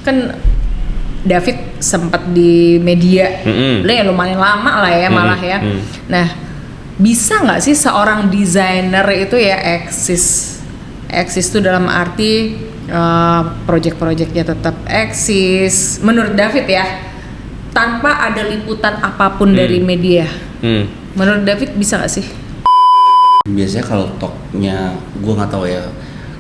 Kan David sempat di media, ya lumayan lama lah ya malah ya. Nah, bisa nggak sih seorang desainer itu ya eksis tuh dalam arti project-projectnya tetap eksis menurut David ya, tanpa ada liputan apapun dari media. Menurut David bisa nggak sih? Biasanya kalau talknya, gue nggak tahu ya.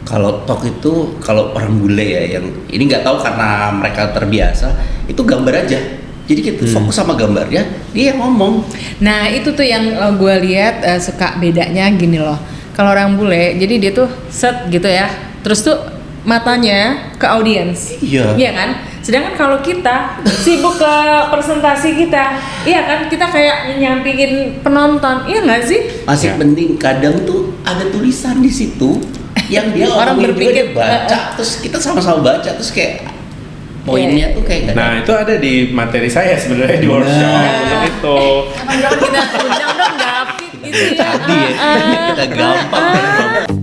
Kalau talk itu kalau orang bule ya, yang ini nggak tahu karena mereka terbiasa, itu gambar aja. Jadi kita fokus sama gambarnya, dia yang ngomong. Nah itu tuh yang gue lihat suka bedanya gini loh. Kalau orang bule, jadi dia tuh set gitu ya, terus tuh matanya ke audiens, iya kan? Sedangkan kalau kita sibuk ke presentasi kita, iya kan? Kita kayak nyampingin penonton, iya nggak sih? Masih penting kadang tuh ada tulisan di situ yang dia orang berpikir baca, terus kita sama-sama baca, terus kayak poinnya tuh kayak. Nah itu ada di materi saya sebenarnya di workshop itu. Jangan kita undang dong David gitu ya. Tadi kita gampang.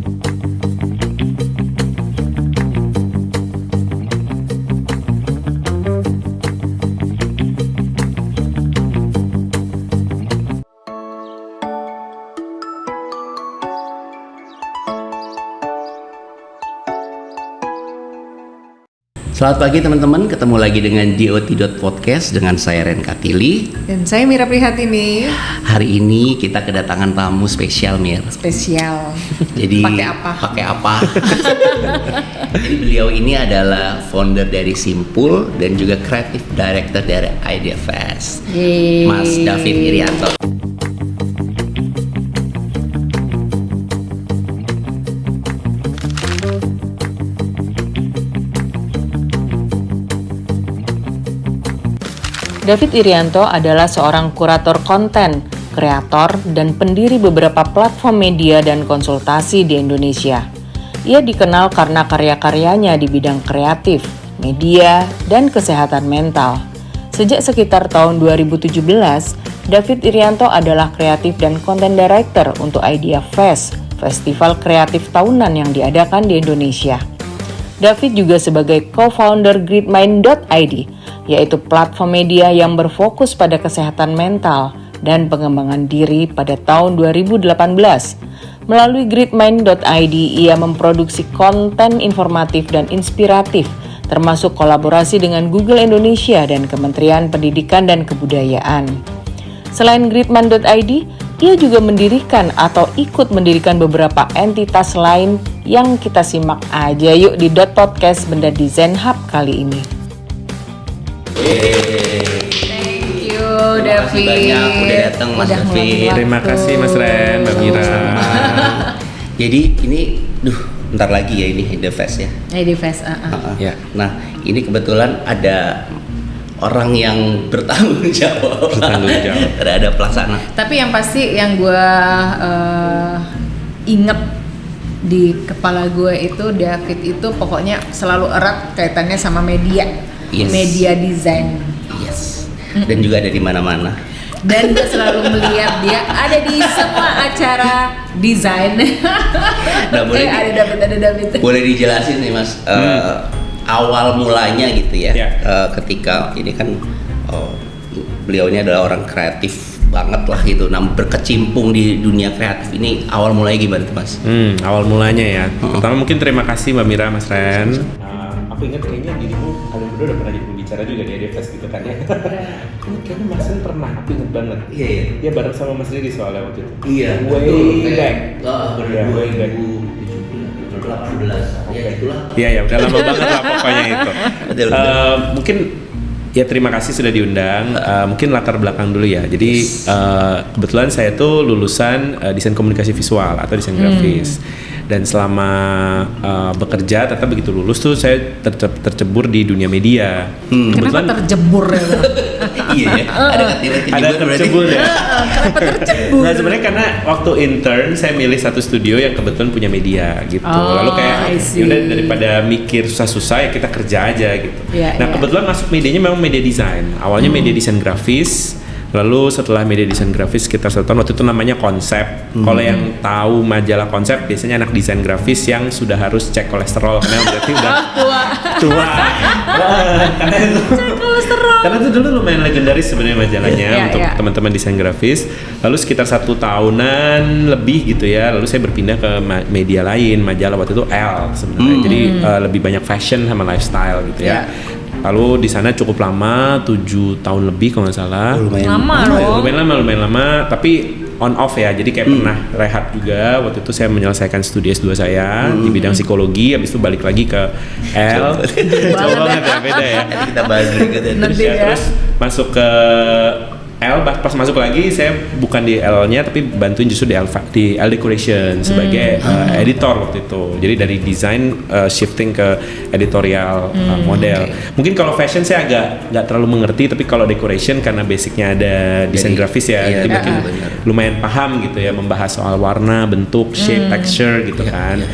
Selamat pagi teman-teman, ketemu lagi dengan DOT.podcast dengan saya Ren Katili. Dan saya Mira Prihatini. Hari ini kita kedatangan tamu spesial, Mir. Spesial. Jadi pakai apa? Jadi beliau ini adalah founder dari Simpul dan juga creative director dari Idea Fest. Mas David Irianto. David Irianto adalah seorang kurator konten, kreator, dan pendiri beberapa platform media dan konsultasi di Indonesia. Ia dikenal karena karya-karyanya di bidang kreatif, media, dan kesehatan mental. Sejak sekitar tahun 2017, David Irianto adalah kreatif dan content director untuk Idea Fest, festival kreatif tahunan yang diadakan di Indonesia. David juga sebagai co-founder Gridmind.id, yaitu platform media yang berfokus pada kesehatan mental dan pengembangan diri pada tahun 2018. Melalui Gridmind.id, ia memproduksi konten informatif dan inspiratif, termasuk kolaborasi dengan Google Indonesia dan Kementerian Pendidikan dan Kebudayaan. Selain Gridmind.id, ia juga mendirikan atau ikut mendirikan beberapa entitas lain yang kita simak aja yuk di .podcast Benda Desain Hub kali ini. Thank you David. Terima kasih banyak udah datang Mas David. Terima kasih Mas Ren, Mbak Mira. Jadi ini, bentar lagi ya ini Idea Fest ya. Idea Fest. Ya. Nah ini kebetulan ada orang yang bertanggung jawab terhadap pelaksana. Tapi yang pasti yang gue inget di kepala gue itu David itu pokoknya selalu erat kaitannya sama media. Yes. Media design. Yes. Dan juga ada di mana-mana. Dan gue selalu melihat dia ada di semua acara desain. Nah, ada David. Boleh dijelasin nih Mas, awal mulanya gitu ya. Ketika ini kan beliau ini adalah orang kreatif banget lah gitu. Nah, berkecimpung di dunia kreatif ini awal mulanya gimana tuh Mas? Awal mulanya ya. Pertama mungkin terima kasih Mbak Mira, Mas Ren. Aku ingat kayaknya dirimu kalian berdua udah pernah jadi pembicara juga di Idea Fest gitu kan ya. Ini kayaknya Mas Ren pernah, aku inget banget. Iya. Dia bareng sama Mas Riri soalnya waktu itu. Iya. Way back. Way back. 2018. Iya, udah lama banget lah pokoknya itu. Mungkin ya terima kasih sudah diundang. Mungkin latar belakang dulu ya. Jadi kebetulan saya tuh lulusan desain komunikasi visual atau desain grafis. Dan selama bekerja, ternyata begitu lulus tuh saya tercebur di dunia media. Kenapa terjebur ya? Iya ya, ada tercebur ya. Kenapa tercebur? Nah sebenarnya karena waktu intern saya milih satu studio yang kebetulan punya media gitu. Lalu kayak yaudah daripada mikir susah-susah ya kita kerja aja gitu. Kebetulan masuk medianya memang media design. Awalnya media desain grafis. Lalu setelah media desain grafis sekitar 1 tahun, waktu itu namanya Konsep. Kalau yang tahu majalah Konsep biasanya anak desain grafis yang sudah harus cek kolesterol karena berarti udah tua. Karena itu cek kolesterol. Karena itu dulu lumayan legendaris sebenarnya majalahnya untuk teman-teman desain grafis. Lalu sekitar 1 tahunan lebih gitu ya. Lalu saya berpindah ke media lain, majalah waktu itu Elle sebenarnya. Jadi lebih banyak fashion sama lifestyle gitu ya. Lalu di sana cukup lama, 7 tahun lebih kalau nggak salah. Lumayan lama, tapi on off ya. Jadi kayak pernah rehat juga. Waktu itu saya menyelesaikan studi S2 saya di bidang psikologi, habis itu balik lagi ke L. Coba banget ya, beda ya. Kita bahas juga Terus masuk ke L, pas masuk lagi saya bukan di L-nya tapi bantuin justru di L Decoration sebagai editor waktu itu. Jadi dari desain shifting ke editorial model. Mungkin kalau fashion saya agak nggak terlalu mengerti, tapi kalau decoration karena basicnya ada desain grafis ya, jadi mungkin lumayan paham gitu ya, membahas soal warna, bentuk, shape, texture gitu kan.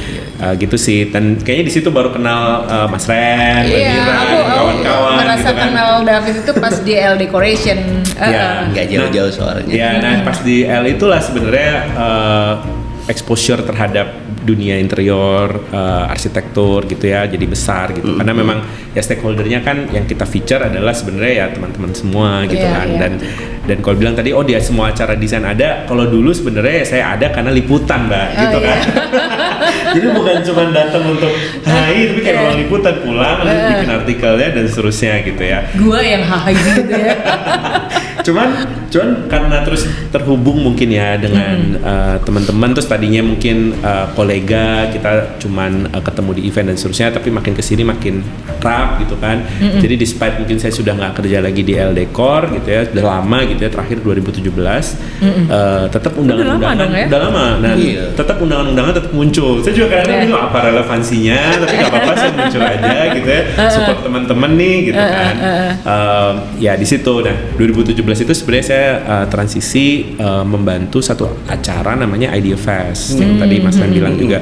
Gitu sih. Dan kayaknya di situ baru kenal Mas Ren, kawan-kawan. Merasa gitu kan. kenal David itu pas di L Decoration. Nggak jauh-jauh soalnya. Ya, nah pas di L itulah sebenarnya exposure terhadap dunia interior, arsitektur gitu ya, jadi besar gitu. Karena memang ya stakeholdernya kan yang kita feature adalah sebenarnya ya teman-teman semua gitu kan. Dan kalau bilang tadi dia semua acara desain ada, kalau dulu sebenarnya saya ada karena liputan Mbak gitu kan. Jadi bukan cuma datang untuk hai, tapi kayak kalau liputan pulang bikin artikelnya dan seterusnya gitu ya. Gua yang hai gitu ya. cuman karena terus terhubung mungkin ya dengan teman-teman, terus tadinya mungkin kolega kita cuman ketemu di event dan seterusnya, tapi makin kesini makin akrab gitu kan. Jadi despite mungkin saya sudah nggak kerja lagi di L Decor gitu ya, sudah lama gitu ya, terakhir 2017 tetap undangan-undangan udah lama, nah tetap undangan-undangan tetap muncul. Saya juga kadang bingung apa relevansinya, tapi nggak apa-apa saya muncul aja gitu ya, support teman-teman nih gitu kan. Ya di situ. Nah 2017 itu sebenarnya saya transisi membantu satu acara namanya Idea Fest yang tadi Mas Ren bilang juga.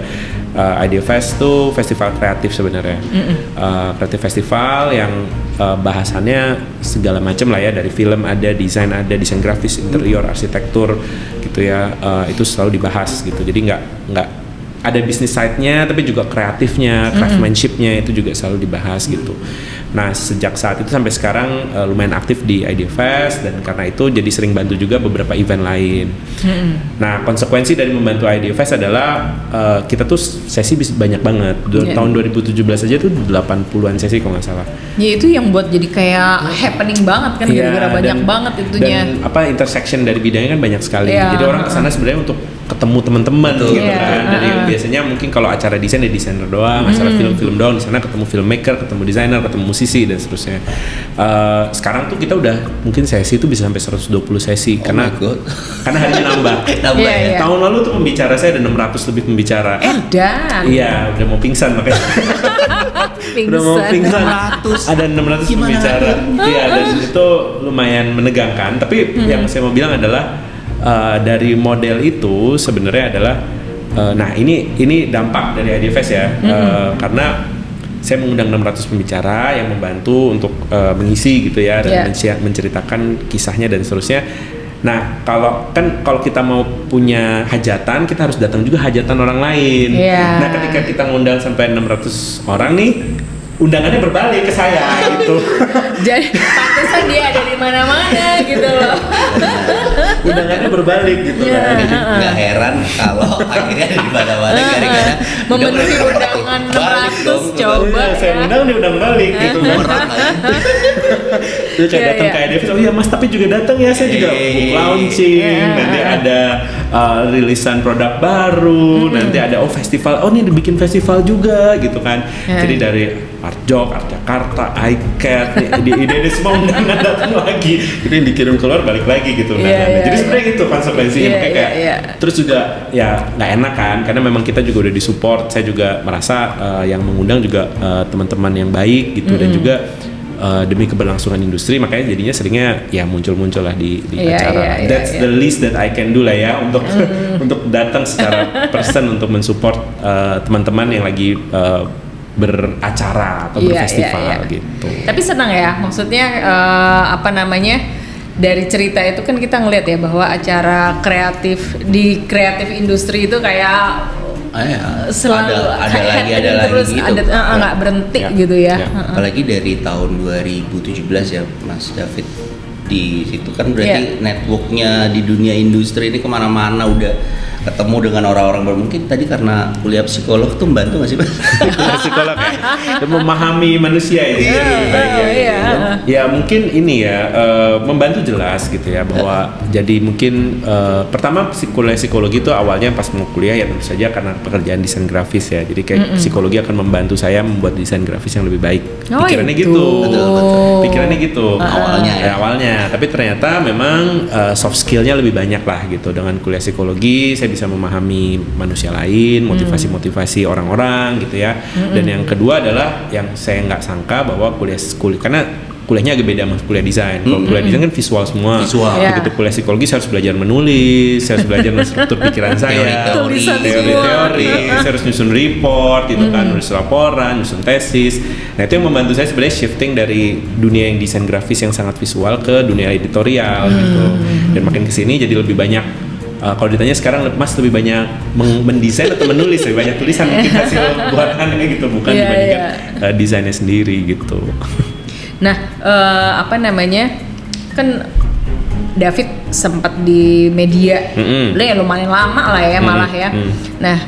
Idea Fest tuh festival kreatif sebenarnya, kreatif festival yang bahasannya segala macam lah ya, dari film ada, desain grafis, interior, arsitektur gitu ya, itu selalu dibahas gitu. Jadi nggak ada bisnis side-nya tapi juga kreatifnya, craftsmanship-nya itu juga selalu dibahas gitu. Nah sejak saat itu sampai sekarang lumayan aktif di Idea Fest, dan karena itu jadi sering bantu juga beberapa event lain. Nah konsekuensi dari membantu Idea Fest adalah kita tuh sesi bisa banyak banget. Tahun 2017 aja tuh 80-an sesi kalau nggak salah. Ya itu yang buat jadi kayak happening banget kan, gara-gara banyak banget itunya. Dan intersection dari bidangnya kan banyak sekali. Jadi orang kesana sebenarnya untuk ketemu teman-teman gitu kan. Dari biasanya mungkin kalau acara desain ya desainer doang, acara film-film doang, di sana ketemu filmmaker, ketemu desainer, ketemu musisi dan seterusnya. Sekarang tuh kita udah mungkin sesi itu bisa sampai 120 sesi karena harinya nambah. Tahun lalu tuh pembicara saya ada 600 lebih pembicara. Iya, udah mau pingsan makanya. Udah mau pingsan. Ada 600 pembicara. Iya, dan itu lumayan menegangkan. Tapi yang saya mau bilang adalah dari model itu sebenarnya adalah nah ini dampak dari Idea Fest ya, karena saya mengundang 600 pembicara yang membantu untuk mengisi gitu ya, dan menceritakan kisahnya dan seterusnya. Nah kalau kita mau punya hajatan, kita harus datang juga hajatan orang lain. Nah ketika kita ngundang sampai 600 orang nih, undangannya berbalik ke saya gitu. Jadi pantesan dia ada di mana-mana gitu loh. Undangannya berbalik gitu kan. Nggak heran kalau akhirnya di mana-mana gara-gara memenuhi undangan 600 coba ya. Saya undang dia undang balik gitu kan. Terus kayak datang kayak David, oh iya Mas tapi juga datang ya, saya juga book launching, nanti ada rilisan produk baru, nanti ada festival, ini dibikin festival juga gitu kan. Jadi dari Artjok, Art Jakarta, iCat, di ide semua undangan datang lagi, itu yang dikirim keluar balik lagi gitu undangannya. Jadi sebenarnya itu konsekuensinya, kayak terus juga ya nggak enak kan, karena memang kita juga udah disupport. Saya juga merasa yang mengundang juga teman-teman yang baik gitu, dan juga demi keberlangsungan industri, makanya jadinya seringnya ya muncul lah di acara. That's the least that I can do lah ya, untuk untuk datang secara person untuk mensupport teman-teman yang lagi beracara atau berfestival gitu. Tapi senang ya, maksudnya dari cerita itu kan kita ngeliat ya bahwa acara kreatif di kreatif industri itu kayak selalu ada lagi terus gitu. nggak berhenti gitu ya. Apalagi dari tahun 2017 ya Mas David, di situ kan berarti networknya di dunia industri ini kemana-mana, udah ketemu dengan orang-orang baru. Mungkin tadi karena kuliah psikolog tuh membantu nggak sih Mas? Psikolog ya, memahami manusia ini lebih baik ya. Ya mungkin ini ya membantu jelas gitu ya bahwa jadi mungkin pertama kuliah psikologi itu awalnya pas mau kuliah ya tentu saja karena pekerjaan desain grafis ya. Jadi kayak psikologi akan membantu saya membuat desain grafis yang lebih baik. Pikirannya gitu. Betul. Pikirannya gitu. Awalnya. Tapi ternyata memang soft skillnya lebih banyak lah gitu. Dengan kuliah psikologi saya bisa memahami manusia lain, motivasi-motivasi orang-orang gitu ya. Dan yang kedua adalah yang saya nggak sangka bahwa kuliah karena kuliahnya agak beda sama kuliah desain. Kalau kuliah desain kan visual semua. Begitu kuliah psikologi saya harus belajar menulis, saya harus belajar struktur pikiran saya, teori, saya harus nyusun report gitu kan, nulis laporan, nyusun tesis. Nah itu yang membantu saya sebenarnya shifting dari dunia yang desain grafis yang sangat visual ke dunia editorial gitu. Dan makin kesini jadi lebih banyak. Kalau ditanya sekarang Mas lebih banyak mendesain atau menulis, lebih banyak tulisan mungkin hasil buatannya gitu, bukan dibandingkan desainnya sendiri gitu. Nah, kan David sempat di media, lumayan lama lah ya malah ya. Nah,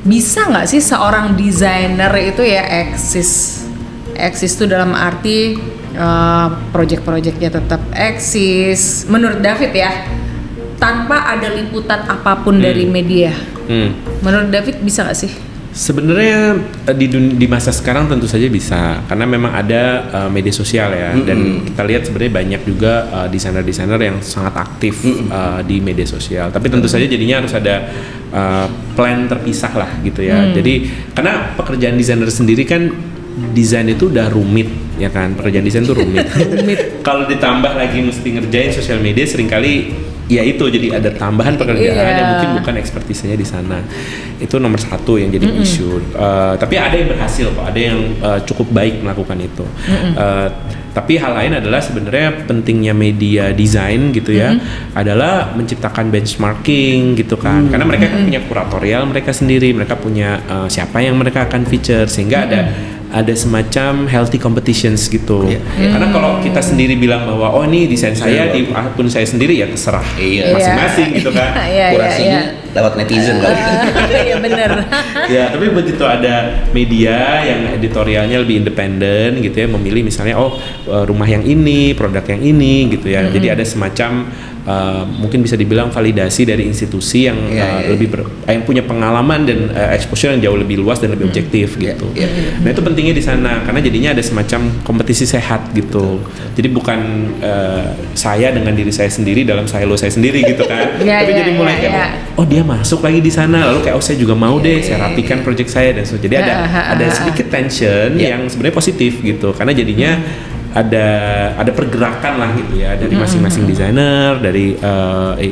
bisa nggak sih seorang desainer itu ya eksis tuh dalam arti project-projectnya tetap eksis, menurut David ya, tanpa ada liputan apapun dari media. Menurut David bisa nggak sih? Sebenarnya di masa sekarang tentu saja bisa, karena memang ada media sosial ya, dan kita lihat sebenarnya banyak juga desainer-desainer yang sangat aktif di media sosial. Tapi tentu saja jadinya harus ada plan terpisah lah gitu ya. Jadi karena pekerjaan desainer sendiri kan, desain itu udah rumit ya kan, pekerjaan desain itu rumit. Kalau ditambah lagi mesti ngerjain sosial media, seringkali ya itu jadi ada tambahan pekerjaan yang mungkin bukan ekspertisnya di sana. Itu nomor satu yang jadi isu. Tapi ada yang berhasil kok, ada yang cukup baik melakukan itu. Tapi hal lain adalah sebenarnya pentingnya media desain gitu ya, adalah menciptakan benchmarking gitu kan. Karena mereka kan punya kuratorial mereka sendiri, mereka punya siapa yang mereka akan feature, sehingga ada semacam healthy competitions gitu. Karena kalau kita sendiri bilang bahwa oh ini desain saya di akun saya sendiri, ya terserah masing-masing gitu kan. Kurasinya lewat netizen kali. Iya benar. Ya, tapi begitu ada media yang editorialnya lebih independen gitu ya, memilih misalnya rumah yang ini, produk yang ini gitu ya. Jadi ada semacam mungkin bisa dibilang validasi dari institusi yang yang punya pengalaman dan exposure yang jauh lebih luas dan lebih objektif gitu. Nah itu pentingnya di sana, karena jadinya ada semacam kompetisi sehat gitu. Jadi bukan saya dengan diri saya sendiri dalam silo saya sendiri gitu kan. Tapi jadi mulai kayak dia masuk lagi di sana, lalu kayak saya juga mau deh, saya rapikan project saya dan so. Jadi ada sedikit tension yang sebenarnya positif gitu, karena jadinya ada pergerakan lah gitu ya dari masing-masing desainer, dari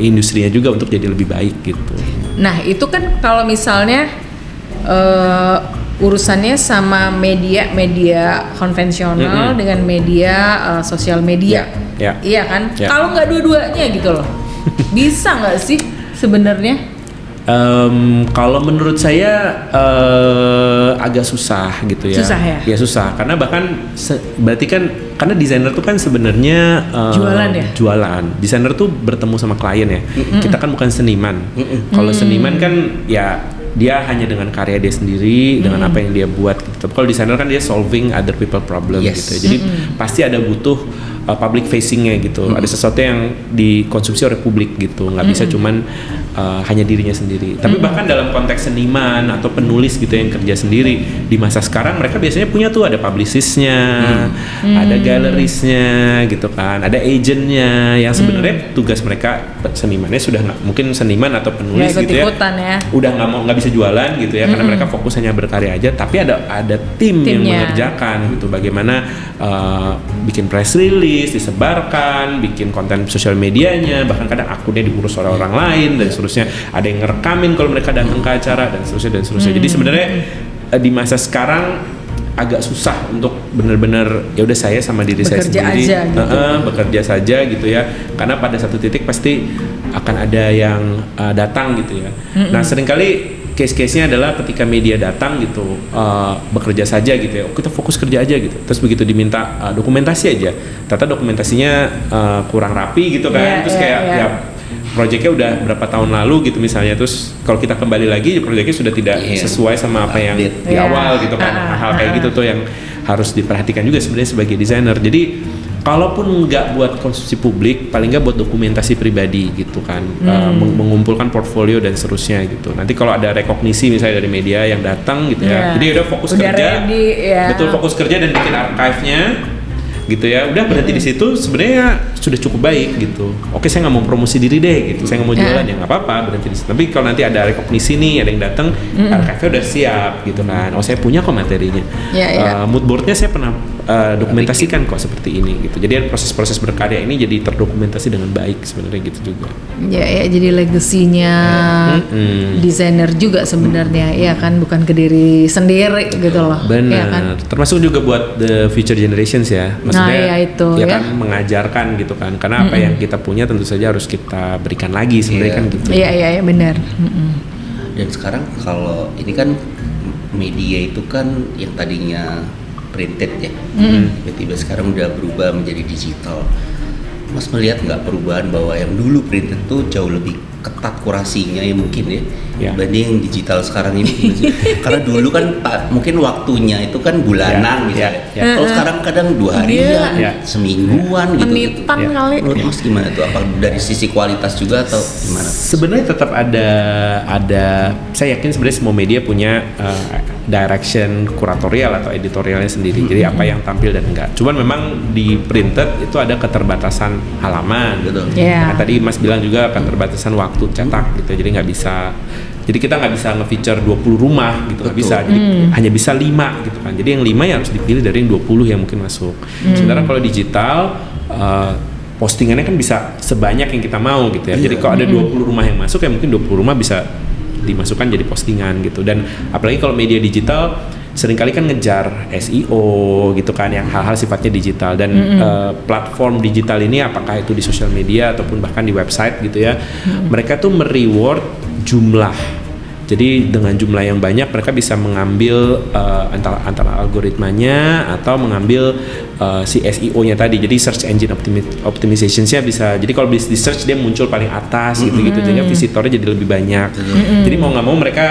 industrinya juga untuk jadi lebih baik gitu. Nah itu kan kalau misalnya urusannya sama media konvensional dengan media sosial media, iya kan? Kalau nggak dua-duanya gitu loh, bisa nggak sih sebenarnya? Kalau menurut saya agak susah gitu ya. Susah ya? Ya susah, karena bahkan berarti kan karena desainer tuh kan sebenarnya jualan. Desainer tuh bertemu sama klien ya. Kita kan bukan seniman. Kalau seniman kan ya dia hanya dengan karya dia sendiri, dengan apa yang dia buat gitu. Kalau desainer kan dia solving other people problem gitu. Jadi pasti ada butuh public facingnya gitu. Ada sesuatu yang dikonsumsi oleh publik gitu. Nggak bisa cuman hanya dirinya sendiri. Tapi bahkan dalam konteks seniman atau penulis gitu yang kerja sendiri di masa sekarang, mereka biasanya punya tuh ada publicistnya, ada galerisnya gitu kan, ada agentnya yang sebenarnya tugas mereka senimannya sudah nggak, mungkin seniman atau penulis gitu ya, udah nggak bisa jualan gitu ya, karena mereka fokus hanya berkarya aja. Tapi ada tim yang mengerjakan gitu, bagaimana bikin press release, disebarkan, bikin konten sosial medianya, bahkan kadang akunnya diurus oleh orang lain dan seterusnya. Ada yang ngerekamin kalau mereka datang ke acara dan seterusnya. Jadi sebenarnya di masa sekarang agak susah untuk benar-benar ya udah saya sama diri saya Bekerja sendiri aja gitu. bekerja saja gitu ya, karena pada satu titik pasti akan ada yang datang gitu ya. Nah seringkali case-case-nya adalah ketika media datang gitu, bekerja saja gitu ya, kita fokus kerja aja gitu, terus begitu diminta dokumentasi aja, ternyata dokumentasinya kurang rapi gitu kan, terus kayak ya proyeknya udah berapa tahun lalu gitu misalnya, terus kalau kita kembali lagi proyeknya sudah tidak sesuai sama apa yang di awal gitu kan, hal kayak gitu tuh yang harus diperhatikan juga sebenarnya sebagai desainer. Jadi kalaupun nggak buat konsumsi publik, paling nggak buat dokumentasi pribadi gitu kan, mengumpulkan portfolio dan seterusnya gitu. Nanti kalau ada rekognisi misalnya dari media yang datang gitu ya, jadi udah fokus kerja, betul fokus kerja dan bikin archive-nya gitu ya, udah berhenti di situ sebenarnya sudah cukup baik gitu. Oke, saya nggak mau promosi diri deh gitu, saya nggak mau jualan ya nggak apa-apa, berhenti di situ. Tapi kalau nanti ada rekognisi nih, ada yang datang, archive-nya udah siap gitu kan. Oh saya punya kok materinya. Mood board-nya saya pernah dokumentasikan kok seperti ini gitu. Jadi proses-proses berkarya ini jadi terdokumentasi dengan baik sebenarnya gitu juga. Ya jadi legasinya desainer juga sebenarnya, ya kan, bukan ke diri sendiri gitu loh. Benar. Ya kan? Termasuk juga buat the future generations ya. Maksudnya itu ya kan mengajarkan gitu kan. Karena apa yang kita punya tentu saja harus kita berikan lagi sebenarnya kan gitu. Iya benar. Dan sekarang kalau ini kan media itu kan yang tadinya printed ya, tiba-tiba sekarang udah berubah menjadi digital. Mas melihat nggak perubahan bahwa yang dulu printed tuh jauh lebih ketat kurasinya ya mungkin ya dibanding yang digital sekarang ini? Karena dulu kan mungkin waktunya itu kan bulanan gitu ya. Kalau sekarang kadang 2 harian, semingguan gitu. Menitan kali. Menurut Mas gimana tuh? Apa dari sisi kualitas juga atau gimana? Sebenarnya tetap ada. Saya yakin sebenarnya semua media punya direction kuratorial atau editorialnya sendiri. Jadi apa yang tampil dan enggak. Cuman memang di printed itu ada keterbatasan halaman. Betul. Nah, tadi Mas bilang juga keterbatasan waktu cetak gitu. Jadi nggak bisa. Jadi kita nggak bisa nge-feature 20 rumah gitu, nggak bisa. Jadi hanya bisa 5 gitu kan. Jadi yang 5 yang harus dipilih dari yang 20 yang mungkin masuk. Sementara kalau digital postingannya kan bisa sebanyak yang kita mau gitu ya. Jadi kalau ada 20 rumah yang masuk ya mungkin 20 rumah bisa dimasukkan jadi postingan gitu. Dan apalagi kalau media digital seringkali kan ngejar SEO gitu kan, yang hal-hal sifatnya digital. Dan platform digital ini apakah itu di sosial media ataupun bahkan di website gitu ya, mereka tuh mereward jumlah. Jadi dengan jumlah yang banyak mereka bisa mengambil antara algoritmanya atau mengambil si SEO-nya tadi. Jadi search engine optimization-nya bisa. Jadi kalau di search dia muncul paling atas gitu-gitu, jadi visitornya jadi lebih banyak. Jadi mau nggak mau mereka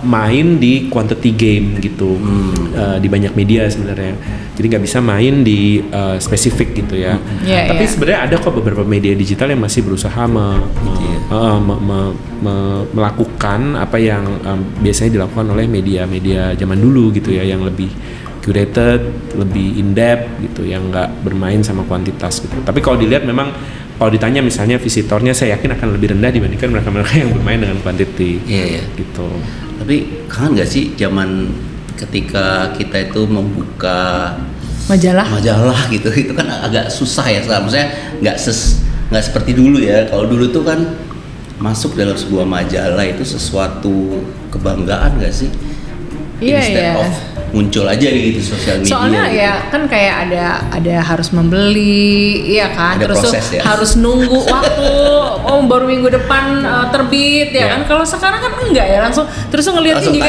main di quantity game gitu, di banyak media sebenarnya. Jadi nggak bisa main di spesifik gitu ya. Tapi sebenarnya ada kok beberapa media digital yang masih berusaha melakukan apa yang biasanya dilakukan oleh media-media zaman dulu gitu ya, yang lebih curated, lebih in-depth gitu, yang nggak bermain sama kuantitas gitu. Tapi kalau dilihat memang kalau ditanya misalnya visitornya, saya yakin akan lebih rendah dibandingkan mereka-mereka yang bermain dengan quantity. Gitu. Tapi kangen nggak sih zaman ketika kita itu membuka majalah gitu, itu kan agak susah ya sekarang. Maksudnya nggak seperti dulu ya. Kalau dulu tuh kan masuk dalam sebuah majalah itu sesuatu kebanggaan nggak sih? Instead of muncul aja di sosial media. Soalnya gitu. ya kan kayak ada harus membeli, iya kan, ada terus proses, ya? Harus nunggu waktu, baru minggu depan terbit ya kan. Kalau sekarang kan enggak ya, langsung terus ngeliatin juga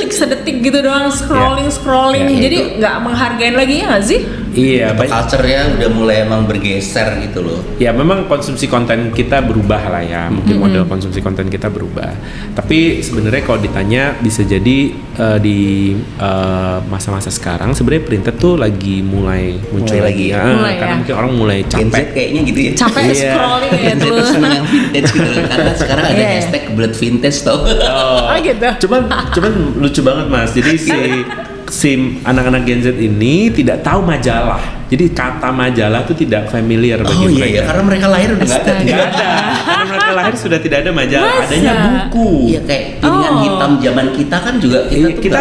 sedetik gitu doang, scrolling, jadi nggak menghargain lagi ya nggak sih? Iya, culture-nya udah mulai emang bergeser gitu loh. Ya memang konsumsi konten kita berubah lah ya, mungkin model konsumsi konten kita berubah. Tapi sebenarnya kalau ditanya bisa jadi di masa-masa sekarang sebenarnya printed tuh lagi mulai muncul lagi ya. Karena mungkin orang mulai capek. Gen Z kayaknya gitu ya. Capek scrolling ya terus. Gen Z tuh seneng yang vintage gitu. Karena sekarang ada hashtag blood vintage tau. Oh gitu. Cuman lucu banget Mas. Jadi si anak-anak Gen Z ini tidak tahu majalah. Jadi kata majalah itu tidak familiar bagi mereka. Iya, karena mereka lahir udah nggak ada. Karena mereka lahir sudah tidak ada majalah. Masa? Adanya buku. Iya, kayak piringan hitam zaman kita kan juga kita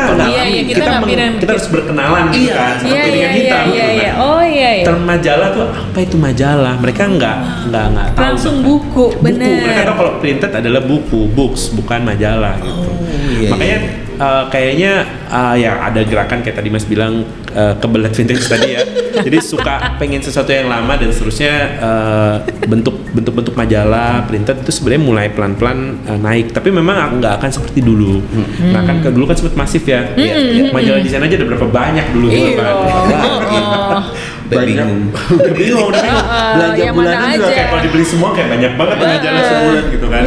harus berkenalan gitu kan sama piringan hitam. Iya. Oh iya. Term majalah tuh apa itu majalah? Mereka nggak tahu. Langsung buku, bener. Mereka tahu kalau printed adalah buku, books, bukan majalah gitu. Makanya kayaknya ya ada gerakan kayak tadi Mas bilang kebelet vintage tadi ya. Jadi suka pengen sesuatu yang lama dan seterusnya, bentuk majalah printed itu sebenarnya mulai pelan-pelan naik. Tapi memang nggak akan seperti dulu. Nah kan dulu kan sempat masif ya. Majalah desain aja ada berapa banyak dulu kan. Bingung. Udah bingung. Belanja bulanan juga kayak kalau dibeli semua kayak banyak banget majalah sebulan gitu kan.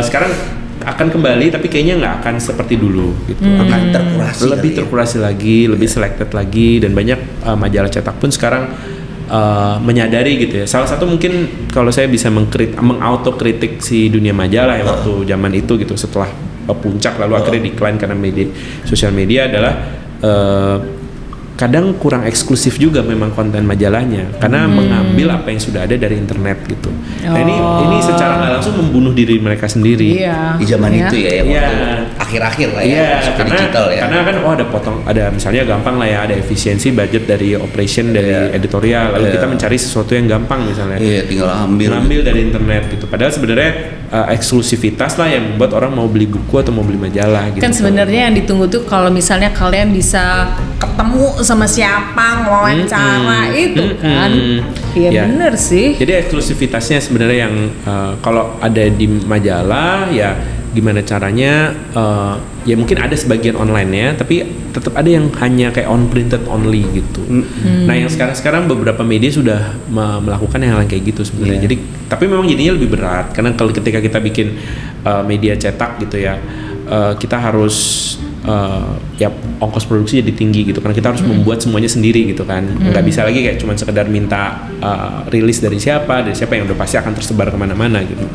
Sekarang akan kembali tapi kayaknya nggak akan seperti dulu gitu. Akan terkurasi, lebih terkurasi lagi, lebih selected lagi, dan banyak majalah cetak pun sekarang menyadari gitu ya. Salah satu mungkin kalau saya bisa mengautokritik si dunia majalah ya waktu zaman itu gitu, setelah puncak lalu akhirnya decline karena sosial media adalah kadang kurang eksklusif juga memang konten majalahnya karena mengambil apa yang sudah ada dari internet gitu. Nah ini secara nggak langsung membunuh diri mereka sendiri. Di zaman itu ya, waktu akhir-akhir lah ya, masuk ke digital ya. Karena kan ada misalnya gampang lah ya, ada efisiensi budget dari operation dari editorial, lalu kita mencari sesuatu yang gampang misalnya. Tinggal ambil dari internet gitu. Padahal sebenarnya eksklusivitas lah yang membuat orang mau beli buku atau mau beli majalah gitu. Kan sebenarnya yang ditunggu tuh kalau misalnya kalian bisa ketemu sama siapa, wawancara itu kan. Iya bener sih. Jadi eksklusivitasnya sebenarnya yang kalau ada di majalah ya gimana caranya, ya mungkin ada sebagian online ya, tapi tetap ada yang hanya kayak on printed only gitu. Nah yang sekarang beberapa media sudah melakukan hal yang kayak gitu sebenarnya. Jadi tapi memang jadinya lebih berat karena kalau ketika kita bikin media cetak gitu ya, kita harus ya ongkos produksi jadi tinggi gitu karena kita harus membuat semuanya sendiri gitu kan. Nggak bisa lagi kayak cuma sekedar minta rilis dari siapa yang udah pasti akan tersebar kemana-mana gitu.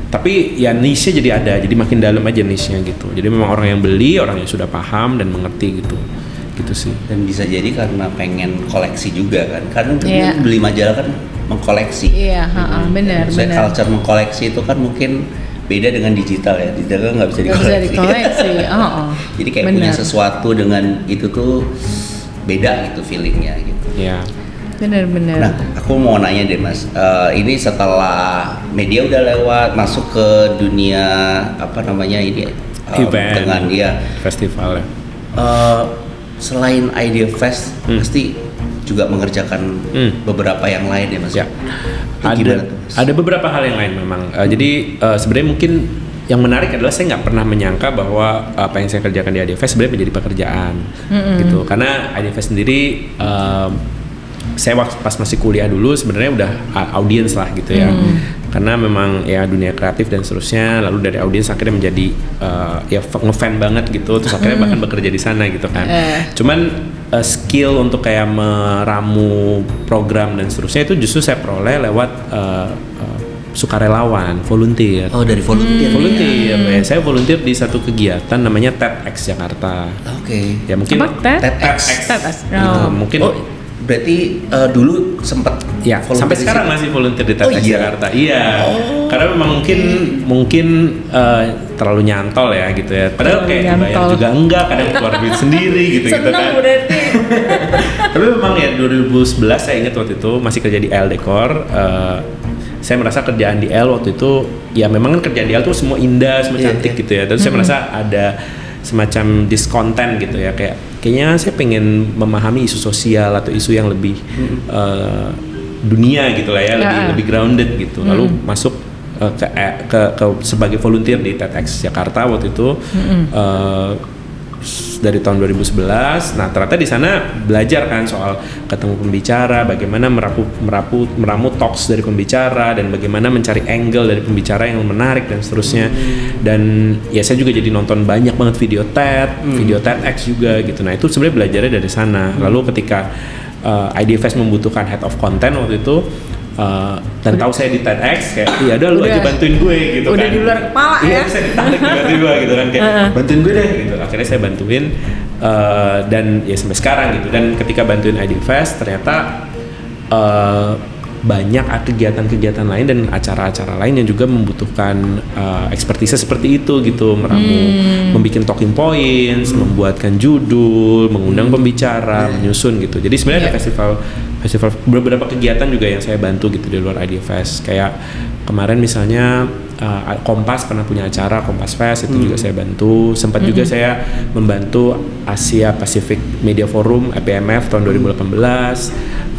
Tapi ya niche-nya jadi ada, jadi makin dalam aja niche-nya gitu. Jadi memang orang yang beli, orang yang sudah paham dan mengerti gitu sih. Dan bisa jadi karena pengen koleksi juga kan, karena beli majalah kan mengkoleksi. Benar. Culture mengkoleksi itu kan mungkin beda dengan digital ya, digital kan nggak bisa dikoleksi. Jadi kayak punya sesuatu dengan itu tuh beda gitu feelingnya gitu. Iya. Benar. Nah, aku mau nanya deh Mas, ini setelah media udah lewat masuk ke dunia apa namanya ini event dengan festival ya. Selain Idea Fest pasti juga mengerjakan beberapa yang lain ya Mas. Ya. Ada beberapa hal yang lain memang. Jadi sebenarnya mungkin yang menarik adalah saya nggak pernah menyangka bahwa apa yang saya kerjakan di Idea Fest sebenarnya menjadi pekerjaan gitu. Karena Idea Fest sendiri saya pas masih kuliah dulu sebenarnya udah audiens lah gitu ya. Karena memang ya dunia kreatif dan seterusnya, lalu dari audiens akhirnya menjadi ya ngefan banget gitu, terus akhirnya bahkan bekerja di sana gitu kan. Cuman skill untuk kayak meramu program dan seterusnya itu justru saya peroleh lewat sukarelawan, volunteer. Oh, dari volunteer. Volunteer. Ya, saya volunteer di satu kegiatan namanya TEDx Jakarta. Oke. Ya mungkin TEDx. Mungkin berarti dulu sempat ya sampai sekarang masih volunteer di TEDx Jakarta. Iya. Karena memang mungkin terlalu nyantol ya gitu ya. Padahal kayak bayar juga enggak, kadang keluar duit sendiri gitu kan. Berarti. Tapi memang ya 2011 saya ingat waktu itu masih kerja di L Decor. Saya merasa kerjaan di L waktu itu ya memang kan kerjaan di L tuh semua indah, semua cantik gitu ya. Dan saya merasa ada semacam diskonten gitu ya, kayaknya saya pengen memahami isu sosial atau isu yang lebih dunia gitu lah ya, lebih grounded gitu. Lalu masuk ke sebagai volunteer di TEDx Jakarta waktu itu dari tahun 2011. Nah ternyata di sana belajar kan soal ketemu pembicara, bagaimana meramu talks dari pembicara, dan bagaimana mencari angle dari pembicara yang menarik dan seterusnya. Dan ya saya juga jadi nonton banyak banget video TEDx juga gitu. Nah itu sebenarnya belajarnya dari sana. Lalu ketika Idea Fest membutuhkan head of content waktu itu, dan tahu saya di TEDx kayak iya udah lu aja bantuin gue gitu udah kan. Di luar kepala iya, bisa ditarik tiba-tiba gitu kan kayak bantuin gue deh gitu. Akhirnya saya bantuin dan ya sampai sekarang gitu. Dan ketika bantuin Idea Fest ternyata banyak kegiatan-kegiatan lain dan acara-acara lain yang juga membutuhkan ekspertise seperti itu gitu, membuat talking points, membuatkan judul, mengundang pembicara, menyusun gitu. Jadi sebenarnya ada festival beberapa kegiatan juga yang saya bantu gitu di luar Idea Fest. Kayak kemarin misalnya Kompas pernah punya acara Kompas Fest, itu juga saya bantu. Sempat juga saya membantu Asia Pacific Media Forum APMF tahun 2018.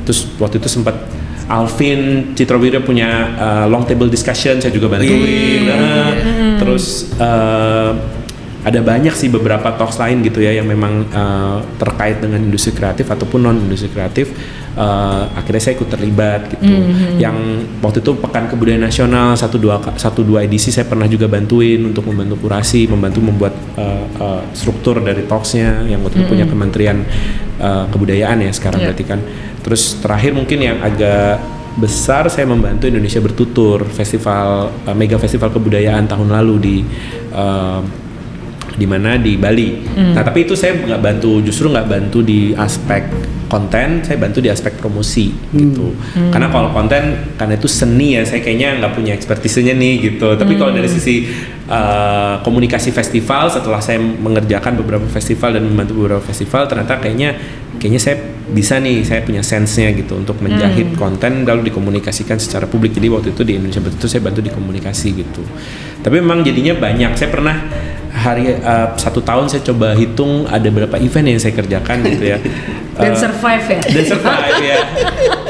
Terus waktu itu sempat Alvin Citrowirya punya long table discussion, saya juga bantuin. Terus ada banyak sih beberapa talks lain gitu ya yang memang terkait dengan industri kreatif ataupun non industri kreatif. Akhirnya saya ikut terlibat gitu. Yang waktu itu Pekan Kebudayaan Nasional 1-2 edisi saya pernah juga bantuin untuk membantu kurasi, membantu membuat struktur dari talksnya yang waktu itu punya Kementerian Kebudayaan ya sekarang berarti kan. Terus terakhir mungkin yang agak besar saya membantu Indonesia Bertutur, festival mega festival kebudayaan tahun lalu di mana di Bali. Nah tapi itu saya nggak bantu di aspek konten, saya bantu di aspek promosi gitu. Karena kalau konten, karena itu seni ya, saya kayaknya nggak punya ekspertisenya nih gitu. Tapi kalau dari sisi komunikasi festival, setelah saya mengerjakan beberapa festival dan membantu beberapa festival, ternyata kayaknya saya bisa nih, saya punya sense-nya gitu untuk menjahit konten lalu dikomunikasikan secara publik. Jadi waktu itu di Indonesia Bertutur saya bantu di komunikasi gitu. Tapi memang jadinya banyak. Saya pernah 1 tahun saya coba hitung ada berapa event yang saya kerjakan gitu ya. Dan survive ya.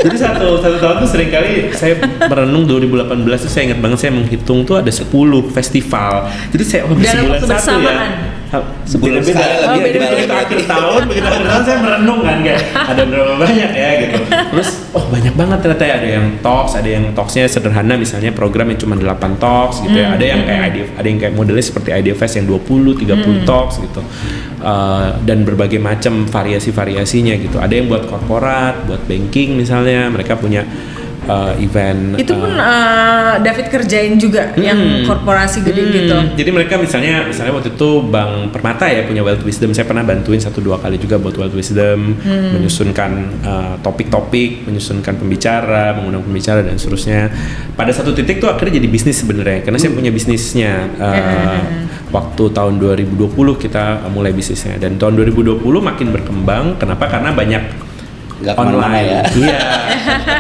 Jadi satu tahun tuh seringkali saya merenung 2018 tuh saya ingat banget saya menghitung tuh ada 10 festival. Jadi saya sebulan satu ya. Beda-beda lagi begitu akhir tahun saya merenung kan kayak ada berapa banyak ya gitu. Terus banyak banget ternyata ya, ada yang talksnya sederhana misalnya program yang cuma 8 talks gitu ya. Ada yang kayak modelnya seperti Idea Fest yang 20-30 talks gitu. Dan berbagai macam variasi-variasinya gitu. Ada yang buat korporat, buat banking misalnya, mereka punya event. Itu pun David kerjain juga yang korporasi gede gitu. Jadi mereka misalnya waktu itu Bank Permata ya punya Wealth Wisdom, saya pernah bantuin 1-2 kali juga buat Wealth Wisdom, menyusunkan topik-topik, menyusunkan pembicara, mengundang pembicara dan seterusnya. Pada satu titik tuh akhirnya jadi bisnis sebenarnya, karena saya punya bisnisnya. Waktu tahun 2020 kita mulai bisnisnya, dan tahun 2020 makin berkembang. Kenapa? Karena banyak nggak online ya. Iya.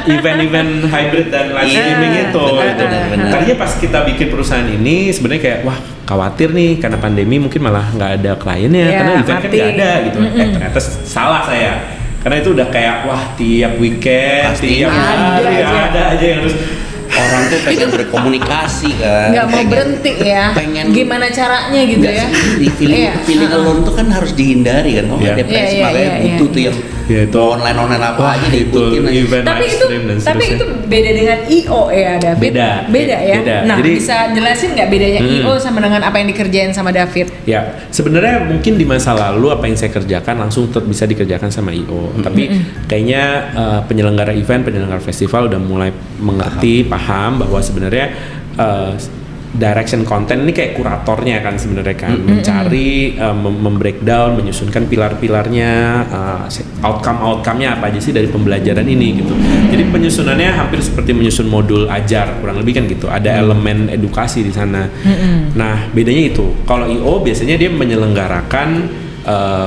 Event-event hybrid dan live streaming itu. Tadinya pas kita bikin perusahaan ini sebenarnya kayak wah khawatir nih karena pandemi mungkin malah nggak ada kliennya karena event kan nggak ada gitu. Ternyata salah saya. Karena itu udah kayak wah tiap weekend, tiap hari ada aja yang harus. Orang tuh pengen berkomunikasi kan, nggak mau berhenti ya, pengen gimana caranya gitu ya. Feeling alone tuh kan harus dihindari kan, depresi makanya butuh tuh yang online apa aja diikutin aja. Tapi itu beda dengan IO ya, David. Beda ya. Nah, jadi, bisa jelasin nggak bedanya IO sama dengan apa yang dikerjain sama David? Ya, sebenarnya mungkin di masa lalu apa yang saya kerjakan langsung tetap bisa dikerjakan sama IO. Tapi kayaknya penyelenggara event, penyelenggara festival udah mulai mengerti, paham bahwa sebenarnya direction konten ini kayak kuratornya kan sebenarnya kan, mencari, membreakdown, menyusunkan pilar-pilarnya, outcome-nya apa aja sih dari pembelajaran ini gitu. Jadi penyusunannya hampir seperti menyusun modul ajar kurang lebih kan gitu. Ada elemen edukasi di sana. Nah bedanya itu. Kalau IO biasanya dia menyelenggarakan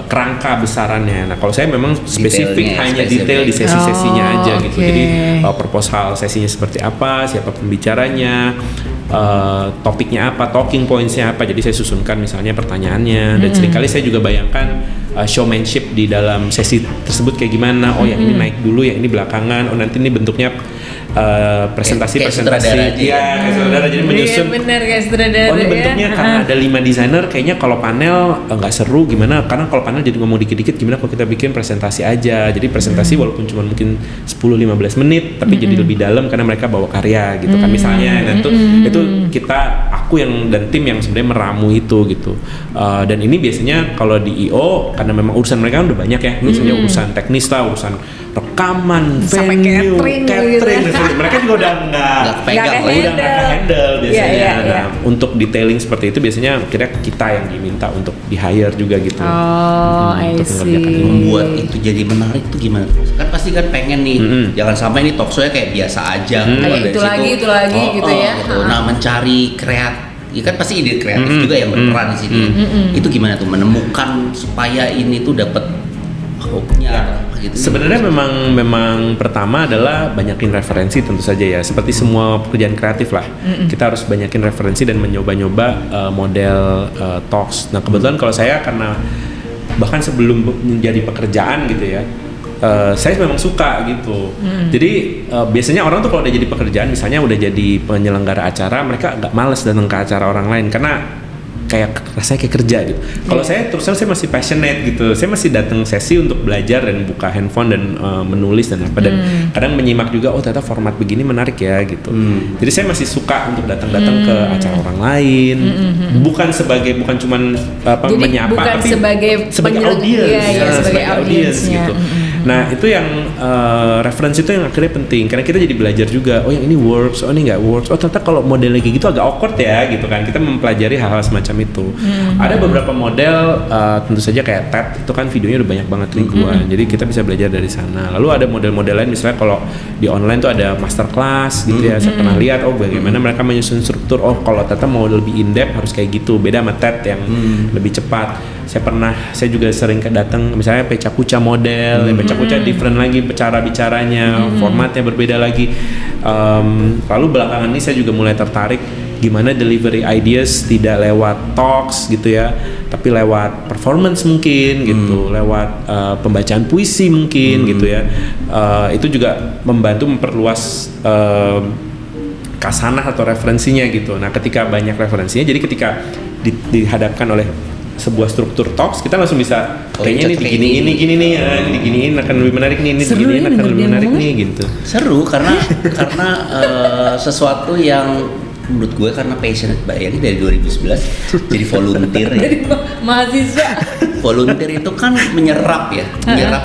kerangka besarannya. Nah kalau saya memang spesifik hanya detail di sesi-sesinya aja gitu. Jadi proposal sesinya seperti apa, siapa pembicaranya, topiknya apa, talking points-nya apa. Jadi saya susunkan misalnya pertanyaannya. Dan seringkali saya juga bayangkan showmanship di dalam sesi tersebut kayak gimana. Oh yang ini naik dulu, yang ini belakangan. Oh nanti ini bentuknya presentasi kayak sutradara jadi menyusun ini bentuknya karena ada 5 desainer kayaknya kalau panel nggak seru gimana, karena kalau panel jadi ngomong dikit-dikit gimana kalau kita bikin presentasi aja. Jadi presentasi walaupun cuma mungkin 10-15 menit tapi jadi lebih dalam karena mereka bawa karya gitu kan misalnya. Dan itu aku dan tim yang sebenarnya meramu itu gitu. Dan ini biasanya kalau di IO karena memang urusan mereka udah banyak ya, misalnya urusan teknis lah, urusan rekaman, sampai venue, catering. Gitu. Mereka juga udah nggak handle biasanya. Nah, untuk detailing seperti itu biasanya kira kita yang diminta untuk di hire juga gitu. Untuk mengerjakan ini. Membuat itu jadi menarik tuh gimana? Kan pasti kan pengen nih, jangan sampai ini talk show-nya kayak biasa aja. Itu lagi gitu ya. Gitu. Nah mencari kreatif, ya kan pasti ide kreatif juga yang berperan di sini. Itu gimana tuh menemukan supaya ini tuh dapat hook-nya, gitu? Sebenarnya memang pertama adalah banyakin referensi tentu saja ya. Seperti semua pekerjaan kreatif lah, kita harus banyakin referensi dan mencoba-nyoba model talks. Nah kebetulan kalau saya karena bahkan sebelum menjadi pekerjaan gitu ya, saya memang suka gitu. Jadi biasanya orang tuh kalau udah jadi pekerjaan, misalnya udah jadi penyelenggara acara, mereka agak males datang ke acara orang lain karena kayak rasanya kayak kerja gitu. Kalau saya terus terang saya masih passionate gitu. Saya masih datang sesi untuk belajar dan buka handphone dan menulis dan apa, dan kadang menyimak juga, oh ternyata format begini menarik ya gitu. Jadi saya masih suka untuk datang-datang ke acara orang lain. Bukan cuman Jadi menyapa, bukan tapi sebagai audiens. Iya, sebagai audiens gitu. Nah itu yang referensi itu yang akhirnya penting karena kita jadi belajar juga, oh yang ini works, oh ini nggak works, oh ternyata kalau modelnya kayak gitu agak awkward ya gitu kan. Kita mempelajari hal-hal semacam itu. Ada beberapa model tentu saja kayak TED itu kan videonya udah banyak banget ribuan, jadi kita bisa belajar dari sana. Lalu ada model-model lain misalnya kalau di online tuh ada masterclass gitu ya. Saya pernah lihat bagaimana mereka menyusun struktur, kalau ternyata mau lebih in-depth harus kayak gitu, beda sama TED yang lebih cepat. Saya juga sering datang misalnya Pecha Kucha model, Pecha Kucha different lagi cara bicaranya, formatnya berbeda lagi. Lalu belakangan ini saya juga mulai tertarik gimana delivery ideas tidak lewat talks gitu ya, tapi lewat performance mungkin gitu, lewat pembacaan puisi mungkin gitu ya. Itu juga membantu memperluas kasanah atau referensinya gitu. Nah ketika banyak referensinya, jadi ketika dihadapkan oleh sebuah struktur talks, kita langsung bisa kayaknya ini diginiin akan lebih menarik nih, ini diginiin akan lebih menarik nih gitu. Seru karena sesuatu yang menurut gue karena passionate banget dari 2011 jadi volunteer ya. Mahasiswa. Volunteer itu kan menyerap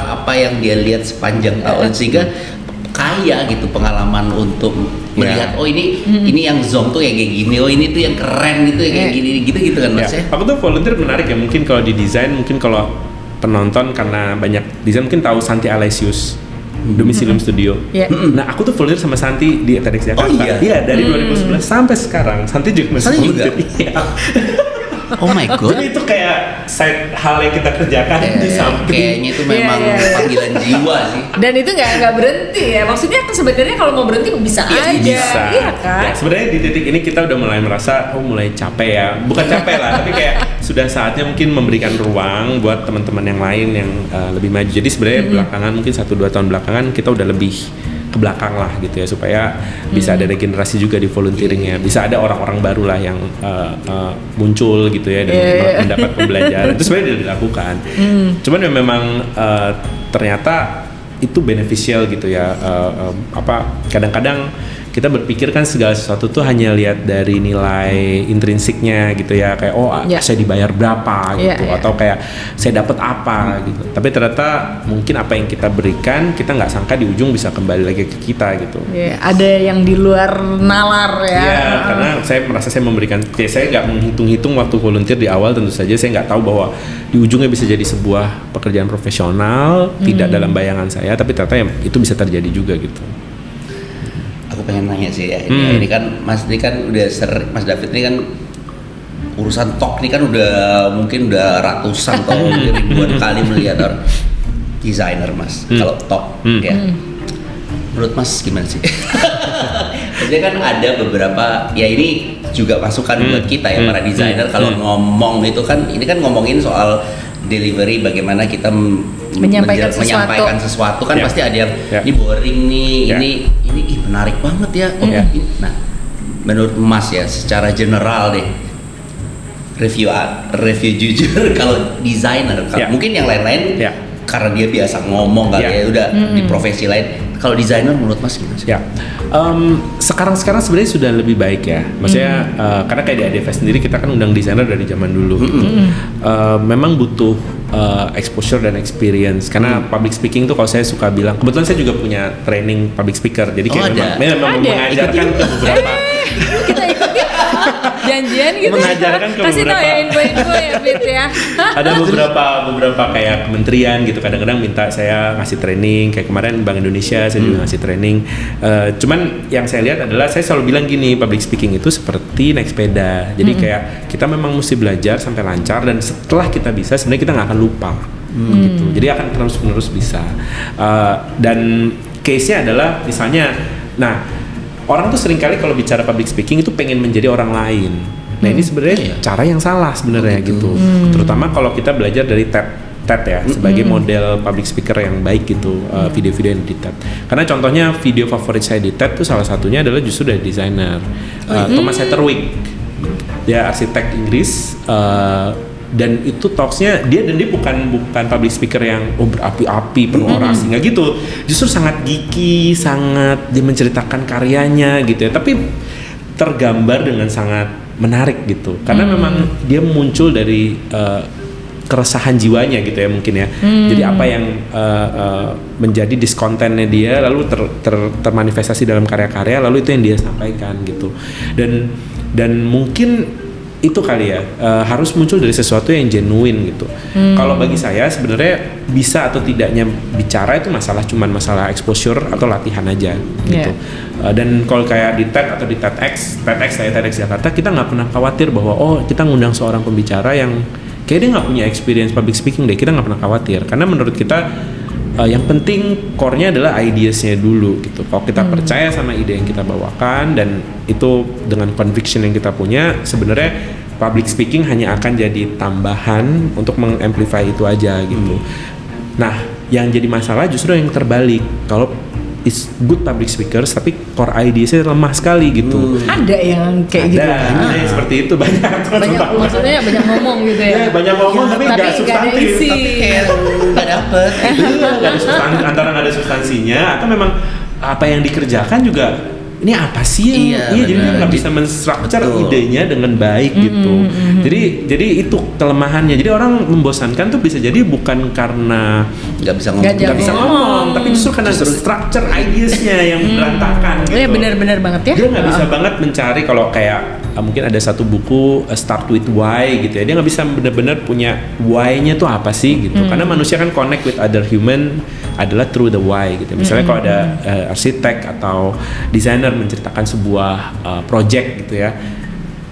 apa yang dia lihat sepanjang tahun sehingga kaya gitu pengalaman untuk melihat ini yang zong tuh kayak gini, ini tuh yang keren gitu kayak gini gitu kan Mas ya. Aku tuh volunteer menarik ya, mungkin kalau di desain, mungkin kalau penonton karena banyak desain mungkin tahu Santi Alesius Domicilium Studio. Nah aku tuh volunteer sama Santi di TEDx Jakarta. Iya dari 2011 sampai sekarang Santi juga masih volunteer. Oh my god. Jadi itu kayak side hal yang kita kerjakan di samping. Kayaknya itu memang panggilan jiwa sih. Dan itu nggak berhenti ya. Maksudnya sebenarnya kalau mau berhenti bisa aja. Bisa. Iya kan? Ya, sebenarnya di titik ini kita udah mulai merasa mulai capek ya. Bukan capek lah, tapi kayak sudah saatnya mungkin memberikan ruang buat teman-teman yang lain yang lebih maju. Jadi sebenarnya belakangan mungkin 1-2 tahun belakangan kita udah lebih ke belakang lah gitu ya, supaya bisa ada regenerasi juga di volunteeringnya, bisa ada orang-orang baru lah yang muncul gitu ya dan mendapat pembelajaran. Itu sebenarnya sudah dilakukan. Cuman memang ternyata itu beneficial gitu ya. Kadang-kadang kita berpikir kan segala sesuatu tuh hanya lihat dari nilai intrinsiknya gitu ya, kayak saya dibayar berapa gitu, atau kayak saya dapat apa gitu. Tapi ternyata mungkin apa yang kita berikan kita nggak sangka di ujung bisa kembali lagi ke kita gitu. Ada yang di luar nalar ya. Iya, karena saya merasa saya memberikan, saya nggak menghitung-hitung waktu volunteer di awal, tentu saja saya nggak tahu bahwa di ujungnya bisa jadi sebuah pekerjaan profesional, tidak dalam bayangan saya, tapi ternyata itu bisa terjadi juga gitu. Aku pengen nanya sih ya, ini kan Mas David ini kan urusan talk ini kan mungkin udah ratusan atau ribuan kali melihat orang desainer Mas kalau talk ya. Menurut Mas gimana sih? Jadi kan ada beberapa, ya ini juga masukan buat kita ya para desainer kalau ngomong itu kan, ini kan ngomongin soal delivery, bagaimana kita menyampaikan sesuatu kan pasti ada yang ini boring nih, ini menarik banget ya. Nah, menurut Mas ya secara general deh, review jujur kalau desainer, mungkin yang lain-lain karena dia biasa ngomong kali ya udah di profesi lain. Kalau desainer menurut Mas gimana sih? Sekarang sebenarnya sudah lebih baik ya. Maksudnya karena kayak di ADFS sendiri kita kan undang desainer dari zaman dulu. Memang butuh exposure dan experience. Karena public speaking tuh kalau saya suka bilang, kebetulan saya juga punya training public speaker. Jadi kayak memang mengajarkan ke beberapa. Kita ikutin janjian gitu. Mengajarkan ke kasih beberapa. Kasih tau ya info ya Fit ya. Ada beberapa kayak kementerian gitu, kadang-kadang minta saya ngasih training. Kayak kemarin Bank Indonesia saya juga ngasih training. Cuman yang saya lihat adalah saya selalu bilang gini, public speaking itu seperti naik sepeda. Jadi kayak kita memang mesti belajar sampai lancar, dan setelah kita bisa sebenarnya kita nggak akan lupa. gitu. Jadi akan terus-menerus bisa. Dan case-nya adalah misalnya, nah orang tuh seringkali kalau bicara public speaking itu pengen menjadi orang lain. Nah ini sebenarnya cara yang salah sebenarnya gitu. Terutama kalau kita belajar dari TED ya sebagai model public speaker yang baik gitu, video-video yang di TED. Karena contohnya video favorit saya di TED tuh salah satunya adalah justru dari desainer Thomas Heatherwick. Dia arsitek Inggris. Dan itu talksnya dia bukan public speaker yang berapi-api penuh orasi, nggak gitu, justru sangat geeky, sangat dia menceritakan karyanya gitu ya, tapi tergambar dengan sangat menarik gitu karena memang dia muncul dari keresahan jiwanya gitu ya mungkin ya. Jadi apa yang menjadi diskontennya dia lalu termanifestasi dalam karya-karya, lalu itu yang dia sampaikan gitu. Dan mungkin itu kali ya harus muncul dari sesuatu yang genuine gitu. Kalau bagi saya sebenarnya bisa atau tidaknya bicara itu cuman masalah exposure atau latihan aja gitu. Dan kalau kayak di TED atau di TEDx Jakarta, kita nggak pernah khawatir bahwa kita ngundang seorang pembicara yang kayak dia nggak punya experience public speaking deh. Kita nggak pernah khawatir karena menurut kita yang penting core-nya adalah ideas-nya dulu gitu. Kalau kita percaya sama ide yang kita bawakan dan itu dengan conviction yang kita punya, sebenarnya public speaking hanya akan jadi tambahan untuk mengamplify itu aja gitu. Nah, yang jadi masalah justru yang terbalik. Kalau is good public speakers tapi core ideas-nya lemah sekali gitu. Ada yang kayak gitu. Ada yang seperti itu banyak maksudnya banyak ngomong gitu ya. Banyak ngomong tapi nggak substantif. Tapi kayak nggak dapet. Nggak ada substansi, antara nggak ada substansinya atau memang apa yang dikerjakan juga ini apa sih? Jadi dia nggak bisa menstruktur idenya dengan baik gitu. Jadi itu kelemahannya. Jadi orang membosankan tuh bisa jadi bukan karena nggak bisa ngomong, tapi justru karena structure ideasnya yang berantakan gitu. Iya benar-benar banget ya. Dia nggak bisa banget mencari kalau kayak mungkin ada satu buku Start with Why gitu ya. Dia nggak bisa benar-benar punya why-nya tuh apa sih gitu. Karena manusia kan connect with other human adalah through the why gitu. Misalnya kalau ada arsitek atau desainer menceritakan sebuah project gitu ya.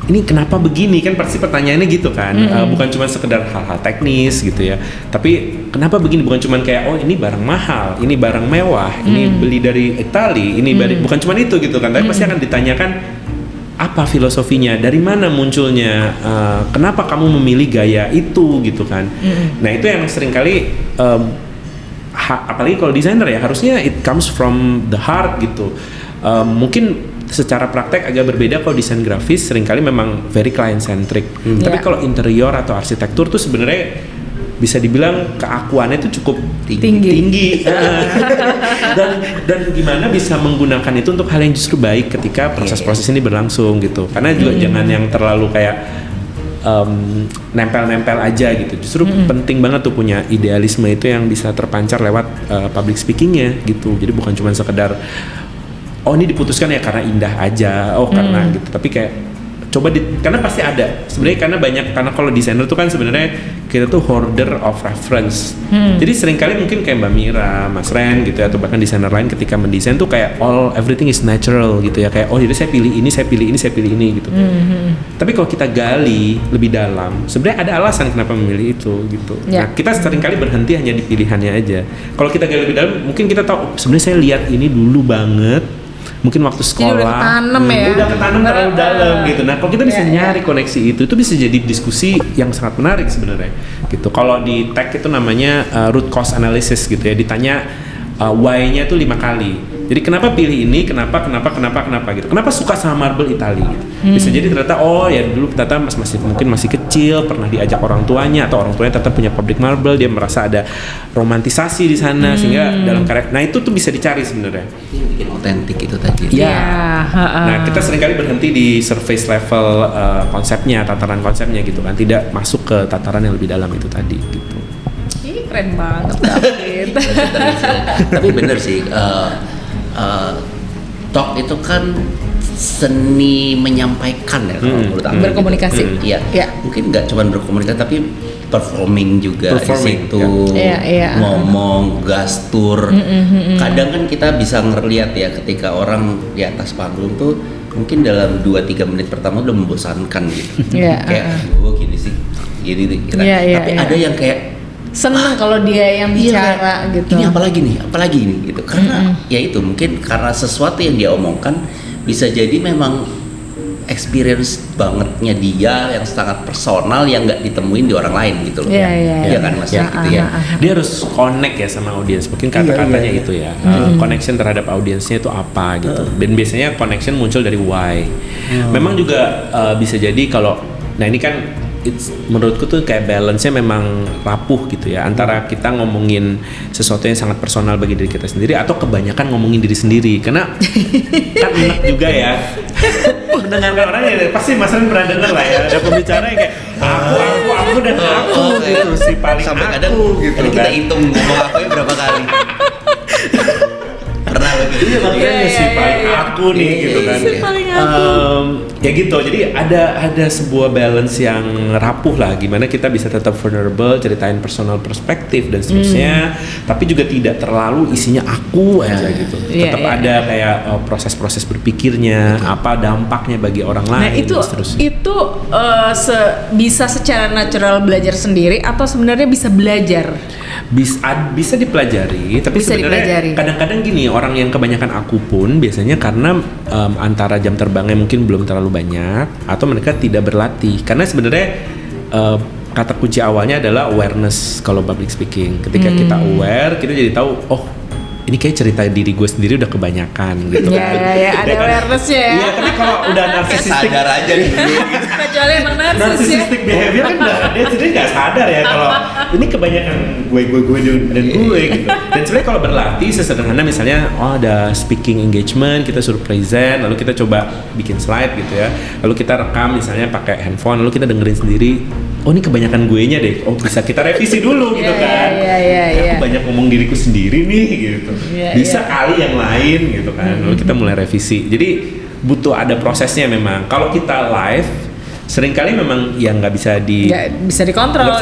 Ini kenapa begini kan pasti pertanyaannya gitu kan. Bukan cuma sekedar hal-hal teknis gitu ya. Tapi kenapa begini, bukan cuma kayak ini barang mahal, ini barang mewah, ini beli dari Itali, ini bukan cuma itu gitu kan. Tapi pasti akan ditanyakan apa filosofinya, dari mana munculnya, kenapa kamu memilih gaya itu gitu kan. Nah itu yang seringkali apalagi kalau desainer ya harusnya it comes from the heart gitu. Mungkin secara praktek agak berbeda kalau desain grafis seringkali memang very client centric. Tapi kalau interior atau arsitektur tuh sebenarnya bisa dibilang keakuannya itu cukup tinggi. dan gimana bisa menggunakan itu untuk hal yang justru baik ketika proses-proses ini berlangsung gitu. Karena juga jangan yang terlalu kayak nempel-nempel aja gitu. Justru penting banget tuh punya idealisme itu yang bisa terpancar lewat public speakingnya gitu. Jadi bukan cuma sekedar ini diputuskan ya karena indah aja, karena gitu. Tapi kayak coba karena pasti ada sebenarnya, karena kalau desainer tuh kan sebenarnya kita tuh hoarder of reference. Jadi seringkali mungkin kayak Mbak Mira, Mas Ren gitu ya, atau bahkan desainer lain ketika mendesain tuh kayak everything is natural gitu ya, kayak jadi saya pilih ini, saya pilih ini, saya pilih ini gitu. Tapi kalau kita gali lebih dalam, sebenarnya ada alasan kenapa memilih itu gitu. Nah kita seringkali berhenti hanya di pilihannya aja. Kalau kita gali lebih dalam, mungkin kita tahu sebenarnya saya lihat ini dulu banget. Mungkin waktu sekolah udah ketanam terlalu dalam gitu. Nah kalau kita bisa nyari koneksi itu bisa jadi diskusi yang sangat menarik sebenarnya gitu. Kalau di tech itu namanya root cause analysis gitu ya, ditanya why-nya itu 5 kali. Jadi kenapa pilih ini, kenapa gitu. Kenapa suka sama marble Itali gitu. Bisa jadi ternyata ya dulu ternyata mungkin masih kecil, pernah diajak orang tuanya atau orang tuanya ternyata punya pabrik marble, dia merasa ada romantisasi di sana sehingga dalam karya. Nah itu tuh bisa dicari sebenarnya. Bikin otentik itu tadi. Nah kita seringkali berhenti di surface level konsepnya, tataran konsepnya gitu kan, tidak masuk ke tataran yang lebih dalam itu tadi gitu. Ih keren banget David. Tapi bener sih. Talk itu kan seni menyampaikan ya kalau menurut aku. Berkomunikasi. Iya. Mungkin nggak cuma berkomunikasi tapi performing juga di situ. Ngomong, gastur. Kadang kan kita bisa ngeliat ya ketika orang di atas panggung tuh mungkin dalam 2-3 menit pertama udah membosankan gitu. Kayak gini sih. Tapi ada yang kayak seneng kalau dia yang bicara gitu. Ini apalagi nih gitu. Karena ya itu mungkin karena sesuatu yang dia omongkan bisa jadi memang experience bangetnya dia yang sangat personal yang nggak ditemuin di orang lain gitu loh. Iya kan Mas gitu ya. Dia harus connect ya sama audiens. Mungkin kata-katanya itu ya. Connection terhadap audiensnya itu apa gitu. Dan biasanya connection muncul dari why. Memang juga bisa jadi kalau ini kan menurutku tuh kayak balance-nya memang rapuh gitu ya antara kita ngomongin sesuatu yang sangat personal bagi diri kita sendiri atau kebanyakan ngomongin diri sendiri karena kan enak juga ya mendengarkan orang ya pasti Mas Ren pernah dengar lah ya ada pembicara yang kayak aku dan aku gitu si paling sampai aku kadang gitu kita kan. hitung ngomong aku berapa kali pernah begitu makanya si paling aku nih gitu kan Si paling aku. Ya gitu jadi ada sebuah balance yang rapuh lah gimana kita bisa tetap vulnerable ceritain personal perspektif dan seterusnya tapi juga tidak terlalu isinya aku aja gitu tetap ada kayak proses-proses berpikirnya apa dampaknya bagi orang lain Nah itu dan seterusnya. Bisa secara natural belajar sendiri atau sebenarnya bisa belajar? Bisa dipelajari tapi Bisa sebenarnya dipelajari. kadang-kadang gini orang yang kebanyakan aku pun biasanya karena antara jam terbangnya mungkin belum terlalu banyak atau mereka tidak berlatih karena sebenarnya kata kunci awalnya adalah awareness kalau public speaking ketika kita aware kita jadi tahu ini kayak cerita diri gue sendiri udah kebanyakan gitu kan. Ada awareness-nya ya. Iya, tapi kalau udah narsisistik sadar aja nih Kecuali emang narsis ya. narcissistic behavior kan dia sendiri nggak sadar ya kalau ini kebanyakan gue dan gue gitu. Dan sebenarnya kalau berlatih sesederhana misalnya ada speaking engagement kita suruh present lalu kita coba bikin slide gitu ya. Lalu kita rekam misalnya pakai handphone lalu kita dengerin sendiri. Ini kebanyakan gue-nya deh. Bisa kita revisi dulu gitu kan. Aku banyak ngomong diriku sendiri nih gitu. Bisa kali yang lain gitu kan. Lalu kita mulai revisi. Jadi butuh ada prosesnya memang. Kalau kita live seringkali memang ya nggak bisa dikontrol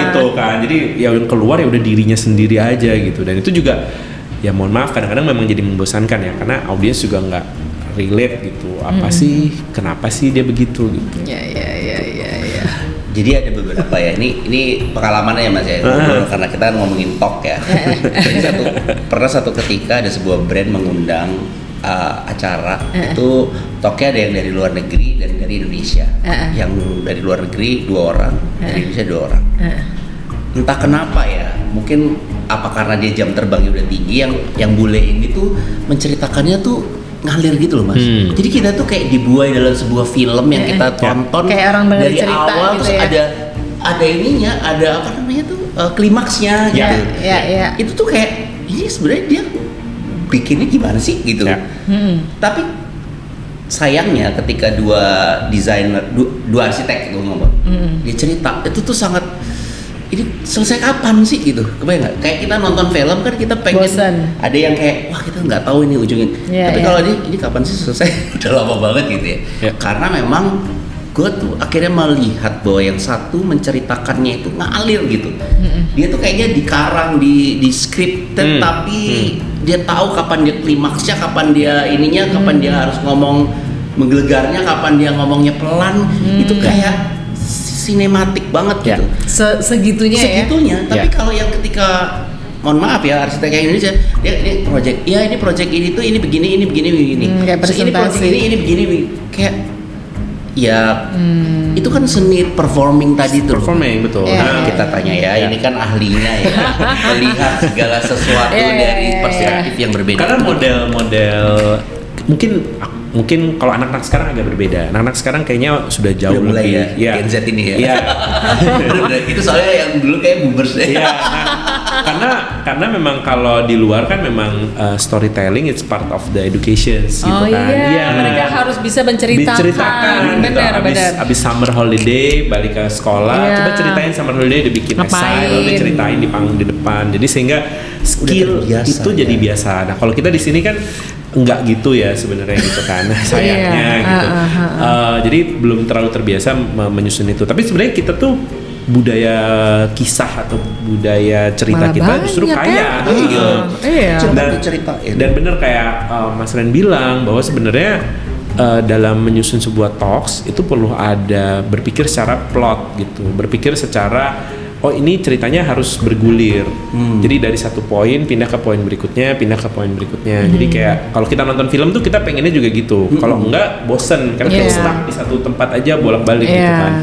gitu kan. Jadi ya yang keluar ya udah dirinya sendiri aja gitu. Dan itu juga ya mohon maaf kadang-kadang memang jadi membosankan ya karena audiens juga nggak relate gitu. Apa sih? Kenapa sih dia begitu gitu. Jadi ada beberapa ya, ini pengalamannya ya Mas ya, karena kita ngomongin talk ya. Jadi pernah satu ketika ada sebuah brand mengundang acara itu talknya ada yang dari luar negeri dan dari Indonesia. Yang dari luar negeri 2 orang, dari Indonesia 2 orang. Entah kenapa ya, mungkin apa karena dia jam terbangnya udah tinggi yang bule ini tuh menceritakannya tuh ngalir gitu loh Mas. Jadi kita tuh kayak dibuai dalam sebuah film yang kita tonton kayak orang dari cerita awal gitu terus ya. ada ininya, ada apa namanya tuh klimaksnya gitu. Itu tuh kayak ini sebenarnya dia bikinnya gimana sih gitu. Tapi sayangnya ketika dua desainer, dua arsitek itu ngomong, dia cerita itu tuh sangat ini selesai kapan sih gitu, kebayang nggak? Kayak kita nonton film kan kita pengen bosan. Ada yang kayak wah kita nggak tahu ini ujungnya. Tapi kalau ini kapan sih selesai? Udah lama banget gitu ya. Karena memang gue tuh akhirnya melihat bahwa yang satu menceritakannya itu ngalir gitu. Dia tuh kayaknya dikarang di skrip, tapi dia tahu kapan dia klimaksnya, kapan dia ininya, kapan dia harus ngomong menggelegarnya, kapan dia ngomongnya pelan. Itu kayak sinematik banget gitu. Segitunya. Tapi kalau yang ketika mohon maaf ya arsitek yang Indonesia ini project ini tuh ini begini kayak presentasi ini begini kayak ya itu kan seni performing tadi tuh. Performing betul. Nah, kita tanya ya, ini kan ahlinya ya melihat segala sesuatu dari perspektif yang berbeda. Karena model mungkin kalau anak-anak sekarang agak berbeda. Anak-anak sekarang kayaknya sudah jauh udah mulai lebih ya, Gen Z ini ya. Iya. Itu soalnya yang dulu kayak boomers deh. Iya. Karena memang kalau di luar kan memang storytelling it's part of the education gitu kan. Iya. Mereka harus bisa menceritakan. Benar. Abis summer holiday balik ke sekolah, coba ceritain summer holiday udah bikin essay, lalu diceritain di panggung di depan. Jadi sehingga skill itu jadi biasa. Nah kalau kita di sini kan enggak gitu ya sebenarnya gitu kan sayangnya gitu. Jadi belum terlalu terbiasa menyusun itu. Tapi sebenarnya kita tuh budaya kisah atau budaya cerita kita justru kaya. Dan bener kayak Mas Ren bilang bahwa sebenarnya dalam menyusun sebuah talks itu perlu ada berpikir secara plot gitu, berpikir secara oh ini ceritanya harus bergulir. Jadi dari satu poin pindah ke poin berikutnya, Jadi kayak kalau kita nonton film tuh kita pengennya juga gitu. Kalau enggak bosen karena kita stuck di satu tempat aja bolak-balik gitu kan.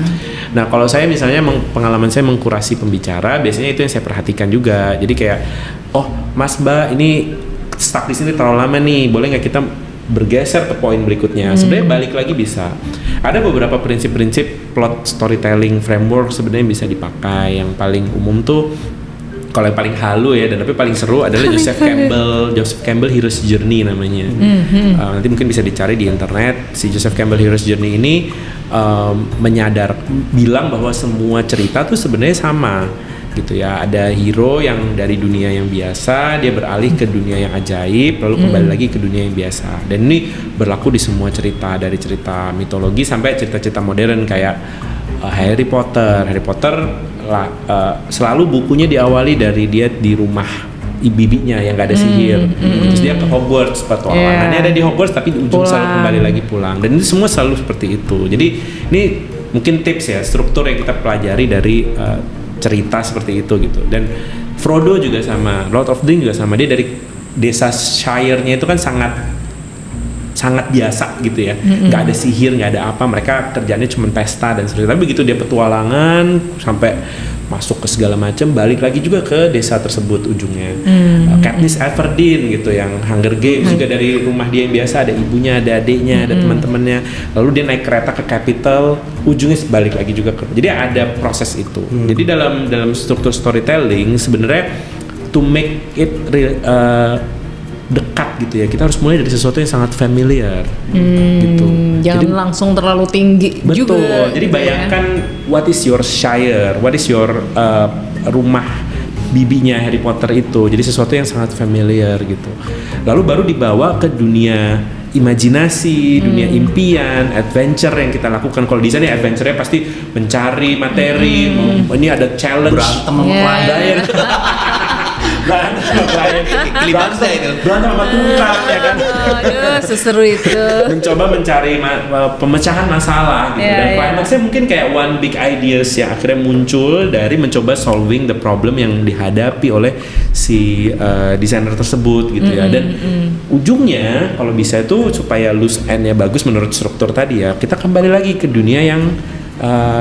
Nah kalau saya misalnya pengalaman saya mengkurasi pembicara, biasanya itu yang saya perhatikan juga. Jadi kayak, oh Mas Mbak ini stuck di sini terlalu lama nih, boleh nggak kita bergeser ke poin berikutnya? Sebenarnya balik lagi bisa. Ada beberapa prinsip-prinsip plot storytelling framework sebenarnya bisa dipakai. Yang paling umum tuh, kalau yang paling halu ya dan tapi paling seru adalah Joseph Campbell Hero's Journey namanya. Nanti mungkin bisa dicari di internet. Si Joseph Campbell Hero's Journey ini bilang bahwa semua cerita tuh sebenarnya sama gitu ya. Ada hero yang dari dunia yang biasa dia beralih ke dunia yang ajaib lalu kembali lagi ke dunia yang biasa, dan ini berlaku di semua cerita, dari cerita mitologi sampai cerita-cerita modern kayak Harry Potter selalu bukunya diawali dari dia di rumah bibinya yang gak ada sihir, terus dia ke Hogwarts, petualangannya ada di Hogwarts tapi di ujung selalu kembali lagi pulang, dan itu semua selalu seperti itu. Jadi ini mungkin tips ya, struktur yang kita pelajari dari cerita seperti itu gitu. Dan Frodo juga sama, Lord of the Rings juga sama, dia dari desa Shire-nya itu kan sangat biasa gitu ya, nggak ada sihir, nggak ada apa, mereka kerjanya cuma pesta dan sebagainya. Tapi begitu dia petualangan sampai masuk ke segala macam, balik lagi juga ke desa tersebut ujungnya. Katniss Everdeen gitu yang Hunger Games juga dari rumah dia yang biasa, ada ibunya, ada adiknya, ada teman-temannya, lalu dia naik kereta ke capital, ujungnya balik lagi juga ke. Jadi ada proses itu. Jadi dalam struktur storytelling sebenarnya to make it dekat gitu ya, kita harus mulai dari sesuatu yang sangat familiar gitu. Jangan jadi, langsung terlalu tinggi. Betul. Juga. Jadi bayangkan what is your shire, what is your rumah bibinya Harry Potter itu. Jadi sesuatu yang sangat familiar gitu. Lalu baru dibawa ke dunia imajinasi, dunia impian, adventure yang kita lakukan. Kalau di sana adventure-nya pasti mencari materi, ini ada challenge, berantem sama klien. Berantem sama tukang ya kan. Aduh, seseru itu. Mencoba mencari pemecahan masalah gitu. Dan climaxnya mungkin kayak one big ideas yang akhirnya muncul dari mencoba solving the problem yang dihadapi oleh si desainer tersebut gitu ya. Dan ujungnya kalau bisa itu supaya loose end-nya bagus menurut struktur tadi ya, kita kembali lagi ke dunia yang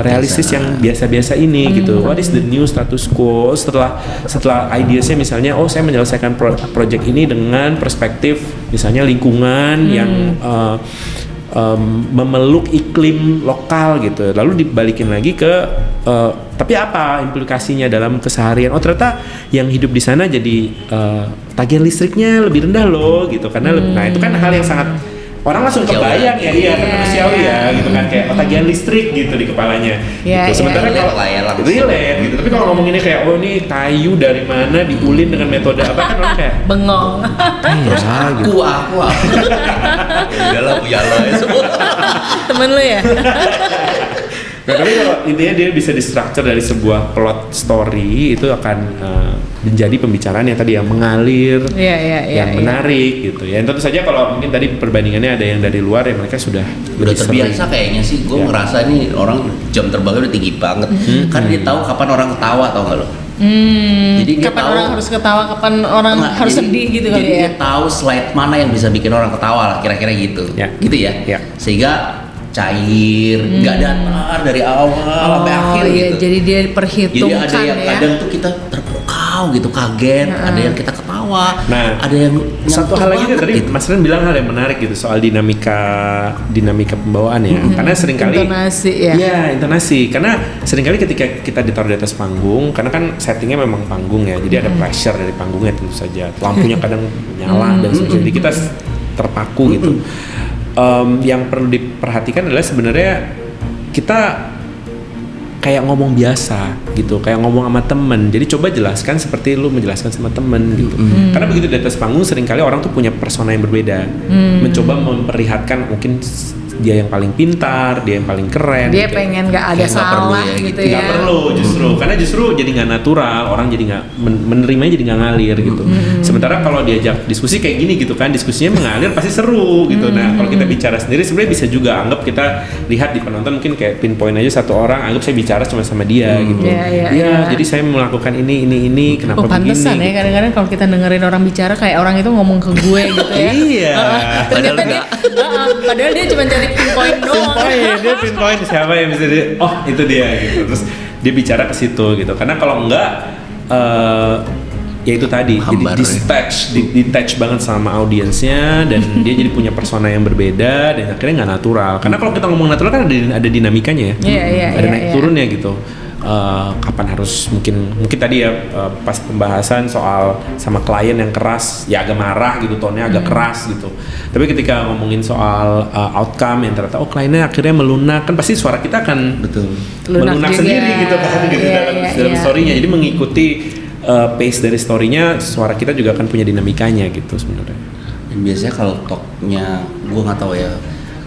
realistis yang biasa-biasa ini gitu. What is the new status quo? Setelah ideasnya misalnya, oh saya menyelesaikan project ini dengan perspektif misalnya lingkungan yang memeluk iklim lokal gitu. Lalu dibalikin lagi ke tapi apa implikasinya dalam keseharian? Oh ternyata yang hidup di sana jadi tagihan listriknya lebih rendah loh gitu. Karena nah itu kan hal yang sangat orang langsung kebayang ya, iya kan manusiawi ya gitu kan, kayak tagihan listrik gitu di kepalanya gitu. Sementara kalau relate gitu, tapi kalau ngomonginnya kayak oh ini kayu dari mana diulin dengan metode apa kan orang kayak bengong. Terus aku udahlah punya lo ya semua. Temen lu ya. Nah tapi kalau intinya dia bisa di-structure dari sebuah plot story, itu akan menjadi pembicaraan yang tadi yang mengalir, yang menarik gitu ya. Tentu saja kalau mungkin tadi perbandingannya ada yang dari luar ya, mereka sudah terbiasa kayaknya sih. Gue ngerasa nih orang jam terbangnya udah tinggi banget, karena dia tahu kapan orang ketawa, tau gak lo? Jadi dia kapan tahu orang harus ketawa, kapan orang harus sedih gitu kali ya. Jadi dia tahu slide mana yang bisa bikin orang ketawa lah, kira-kira gitu. Gitu ya. Sehingga cair, nggak datar dari awal sampai akhir gitu. Jadi dia perhitungkan. Jadi ada yang kadang tuh kita terpukau gitu, kaget, ada yang kita ketawa, ada yang satu hal lagi tadi gitu. Mas Ren bilang hal yang menarik gitu soal dinamika pembawaan ya. Karena seringkali intonasi. Karena seringkali ketika kita ditaruh di atas panggung, karena kan settingnya memang panggung ya, jadi ada pressure dari panggungnya tentu saja. Lampunya kadang nyala dan sebagainya. Jadi kita terpaku gitu. Yang perlu diperhatikan adalah sebenarnya kita kayak ngomong biasa gitu, kayak ngomong sama temen. Jadi coba jelaskan seperti lu menjelaskan sama temen gitu. Karena begitu di atas panggung seringkali orang tuh punya persona yang berbeda, mencoba memperlihatkan mungkin dia yang paling pintar, dia yang paling keren. Dia gitu. pengen nggak ada Kayak nggak salah perlu ya, gitu gitu. ya. Nggak perlu justru, karena justru jadi nggak natural, orang jadi nggak menerimanya, jadi nggak ngalir gitu. Sementara kalau diajak diskusi kayak gini gitu kan, diskusinya mengalir pasti seru gitu. Nah kalau kita bicara sendiri sebenarnya bisa juga anggap kita lihat di penonton mungkin kayak pinpoint aja satu orang, anggap saya bicara cuma sama dia gitu. Iya. Jadi saya melakukan ini, kenapa Pantesan begini? ya kadang-kadang kalau kita dengerin orang bicara kayak orang itu ngomong ke gue gitu ya. Iya. Ternyata dia, padahal dia cuma cari pinpoint doang. Dia pinpoint siapa yang bisa dia, oh itu dia gitu. Terus dia bicara ke situ gitu. Karena kalau enggak ya itu tadi Hambar, jadi detach banget sama audiensnya dan dia jadi punya persona yang berbeda dan akhirnya nggak natural. Karena kalau kita ngomong natural kan ada dinamikanya ya. Ada naik turunnya gitu. Kapan harus mungkin tadi ya pas pembahasan soal sama klien yang keras ya agak marah gitu, tonnya agak keras gitu. Tapi ketika ngomongin soal outcome yang ternyata kliennya akhirnya melunak, kan pasti suara kita akan melunak sendiri gitu kan gitu dalam story-nya. Jadi mengikuti pace dari story-nya, suara kita juga akan punya dinamikanya gitu sebenarnya. Dan biasanya kalau talknya, gue nggak tahu ya.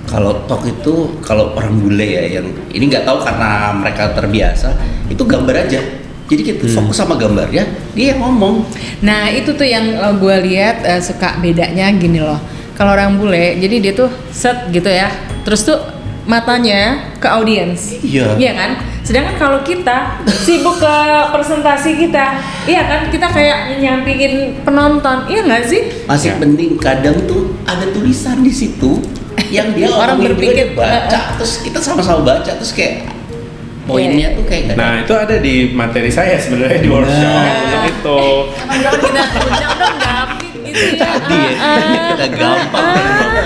Kalau talk itu, kalau orang bule ya, yang ini nggak tahu karena mereka terbiasa, itu gambar aja. Jadi kita fokus sama gambarnya, dia yang ngomong. Nah itu tuh yang gue lihat suka bedanya gini loh. Kalau orang bule, jadi dia tuh set gitu ya, terus tuh matanya ke audiens, iya kan? Sedangkan kalau kita sibuk ke presentasi kita, iya kan? Kita kayak nyampingin penonton, iya nggak sih? Masih penting kadang tuh ada tulisan di situ yang dia orang berpikir baca, terus kita sama-sama baca, terus kayak poinnya tuh kayak nah itu ada di materi saya sebenarnya di workshop untuk itu. Kapan-kapan kita undang dong David gitu ya. tadi kita gampang.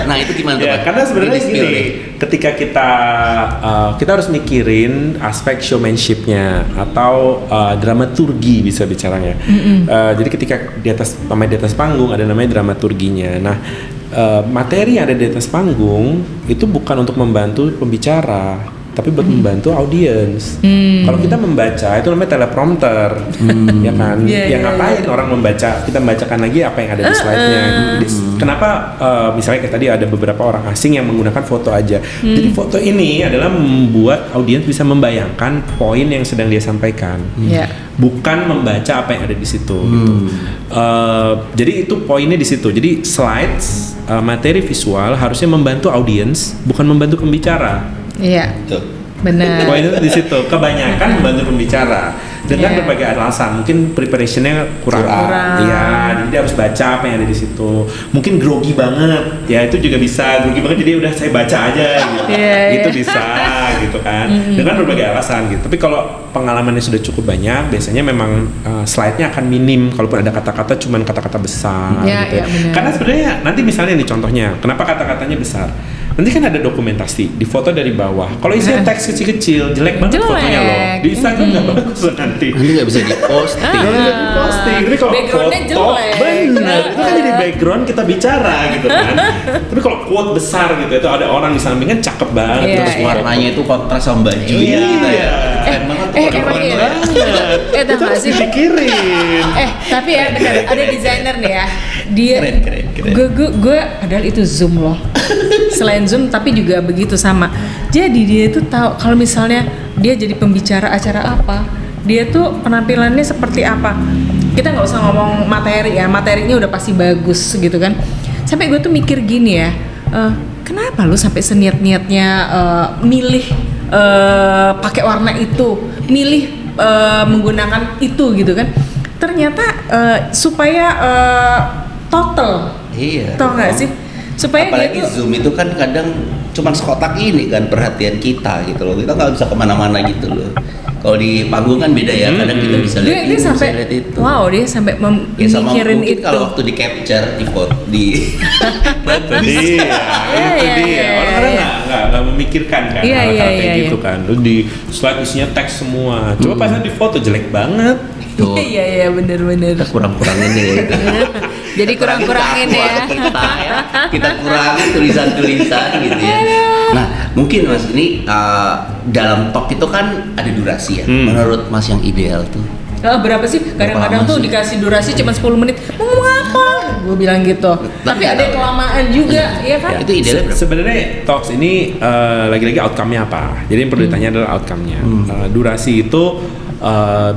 Nah itu gimana tuh? Ya, karena sebenarnya gini, ketika kita harus mikirin aspek showmanshipnya atau dramaturgi bisa bicaranya. Jadi ketika di atas panggung ada namanya dramaturginya. Nah materi yang ada di atas panggung itu bukan untuk membantu pembicara, tapi buat membantu audiens. Kalau kita membaca itu namanya teleprompter, ya kan? Ngapain orang membaca? Kita membacakan lagi apa yang ada di slide-nya. Kenapa? Misalnya kayak tadi ada beberapa orang asing yang menggunakan foto aja. Jadi foto ini adalah membuat audiens bisa membayangkan poin yang sedang dia sampaikan, bukan membaca apa yang ada di situ. Gitu. Jadi itu poinnya di situ. Jadi slides, materi visual harusnya membantu audiens, bukan membantu pembicara. Iya, benar. Poinnya di situ, kebanyakan membantu pembicara dengan berbagai alasan. Mungkin preparationnya kurang. Iya, jadi dia harus baca apa yang ada di situ. Mungkin grogi banget, ya itu juga bisa. Grogi banget, jadi udah saya baca aja gitu. Itu bisa, gitu kan. Dengan berbagai alasan gitu. Tapi kalau pengalamannya sudah cukup banyak, biasanya memang slide-nya akan minim. Kalaupun ada kata-kata, cuman kata-kata besar. Gitu. Karena sebenarnya nanti misalnya nih contohnya, kenapa kata-katanya besar? Nanti kan ada dokumentasi, di foto dari bawah. Kalau isinya teks kecil-kecil, jelek banget fotonya loh. Di Instagram nggak bagus nanti. Nanti nggak bisa diposting. Jadi kalau backgroundnya foto, jelek. benar. Itu kan jadi background kita bicara gitu kan. Tapi kalau quote besar gitu, itu ada orang di samping kan cakep banget. Terus warnanya itu kontras sama bajunya gitu ya. Keren banget tuh. Emang iya. Itu harus dipikirin. Tapi ya benar, ada desainer nih ya. Dia Keren. Gue padahal itu Zoom loh. Selain Zoom tapi juga begitu sama. Jadi dia itu tahu kalau misalnya dia jadi pembicara acara apa, dia tuh penampilannya seperti apa. Kita nggak usah ngomong materi ya, materinya udah pasti bagus gitu kan. Sampai gue tuh mikir gini ya, kenapa lu sampai seniat-niatnya milih pakai warna itu, milih menggunakan itu gitu kan. Ternyata supaya total. Iya. Tau nggak sih? Supaya apalagi dia tuh, Zoom itu kan kadang cuman sekotak ini kan perhatian kita gitu loh. Kita nggak bisa kemana-mana gitu loh. Kalau di panggung kan beda ya. Kadang kita bisa lihat dia ini, sampai bisa lihat itu. wow, dia sampai Ya sama mikirin mungkin itu. kalau waktu di capture di foto di Itu dia. Orang-orang nggak memikirkan kan hal-hal kayak gitu kan. Terus di slide isinya teks semua. Coba pas di foto jelek banget. Iya benar. kita kurang-kurangin ya itu. Jadi kurang-kurangin ya. Kita kurangin tulisan-tulisan gitu ya. Nah mungkin Mas ini dalam talk itu kan ada durasi ya. Menurut Mas yang ideal tuh Berapa sih? Kadang-kadang tuh dikasih durasi cuma 10 menit. Mau ngomong apa? Gue bilang gitu. Tapi ada yang kelamaan juga, ya kan? Itu idealnya berapa? Sebenarnya talks ini lagi-lagi outcome-nya apa. Jadi yang perlu ditanya adalah outcome-nya. Durasi itu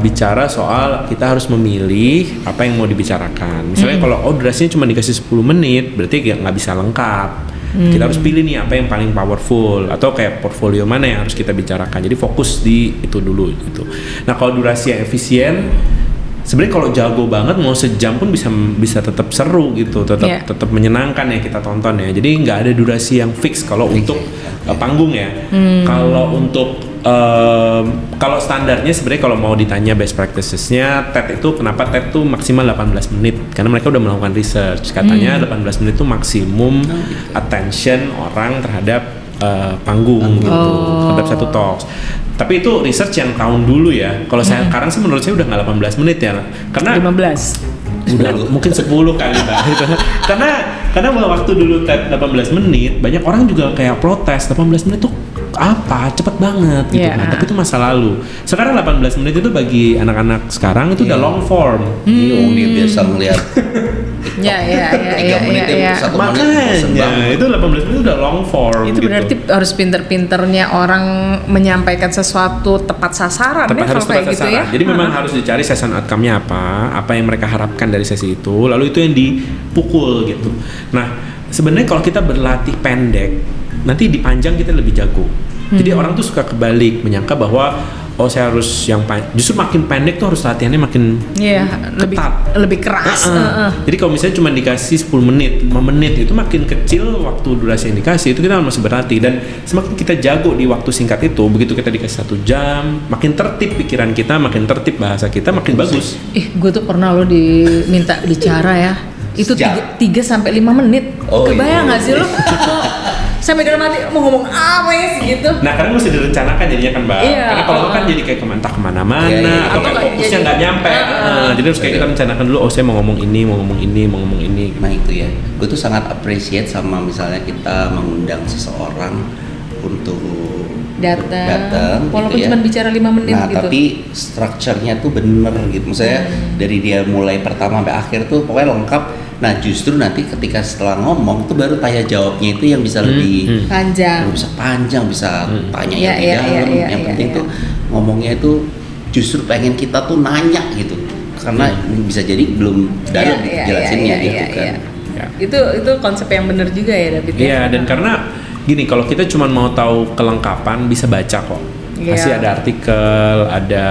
bicara soal kita harus memilih apa yang mau dibicarakan. Misalnya kalau durasinya cuma dikasih 10 menit, berarti nggak bisa lengkap. Kita harus pilih nih apa yang paling powerful atau kayak portfolio mana yang harus kita bicarakan. Jadi fokus di itu dulu gitu. Nah kalau durasi yang efisien, sebenarnya kalau jago banget mau sejam pun bisa tetap seru gitu, tetap menyenangkan ya kita tonton ya. Jadi nggak ada durasi yang fix kalau untuk panggung ya. Kalau untuk kalau standarnya sebenarnya kalau mau ditanya best practices-nya TED itu kenapa TED itu maksimal 18 menit karena mereka udah melakukan research katanya 18 menit itu maksimum attention orang terhadap panggung gitu terhadap satu talks. Tapi itu research yang tahun dulu ya. Kalau saya sekarang sih menurut saya udah nggak 18 menit ya karena 15 udah mungkin 10 kali Mbak gitu. karena waktu dulu TED 18 menit banyak orang juga kayak protes 18 menit tuh apa cepet banget gitu kan. Tapi itu masa lalu. Sekarang 18 menit itu bagi anak-anak sekarang itu udah long form. Dia biasa ngeliat Ya, 3 menit ya, 1 menit. Makanya itu 18 menit udah long form. Itu gitu. berarti harus pinter-pinternya orang menyampaikan sesuatu tepat sasaran ya harus kalau kayak tepat gitu sasaran. ya. Jadi memang harus dicari session outcome-nya apa yang mereka harapkan dari sesi itu, lalu itu yang dipukul gitu. Nah, sebenarnya kalau kita berlatih pendek, nanti di panjang kita lebih jago. Jadi orang tuh suka kebalik, menyangka bahwa saya harus yang justru makin pendek tuh harus latihannya makin ketat, lebih keras. Jadi kalau misalnya cuma dikasih 10 menit, 5 menit itu makin kecil waktu durasi yang dikasih itu kita masih berlatih dan semakin kita jago di waktu singkat itu, begitu kita dikasih 1 jam, makin tertib pikiran kita, makin tertib bahasa kita, makin bagus. Gue tuh pernah lo diminta bicara ya. Itu 3 sampai 5 menit. Kebayang nggak sih lo? Sampai dalam hati mau ngomong apa ya sih gitu. Nah karena mesti direncanakan jadinya kan Mbak. Karena kalau kan jadi kayak entah kemana-mana atau kayak fokusnya nggak nyampe. Jadi harus kayak kita rencanakan dulu. Saya mau ngomong ini. Nah itu ya. Gue tuh sangat appreciate sama misalnya kita mengundang seseorang untuk datang walaupun gitu cuma bicara 5 menit nah, gitu. tapi strukturnya tuh bener gitu. Maksudnya dari dia mulai pertama sampai akhir tuh pokoknya lengkap. Nah justru nanti ketika setelah ngomong tuh baru tanya jawabnya itu yang bisa lebih panjang, bisa tanya yang lebih dalam. Yang penting tuh ngomongnya itu justru pengen kita tuh nanya gitu karena bisa jadi belum dalam jelasinnya gitu kan. Itu konsep yang benar juga ya David. Iya dan karena gini kalau kita cuma mau tahu kelengkapan bisa baca kok. Pasti ada artikel, ada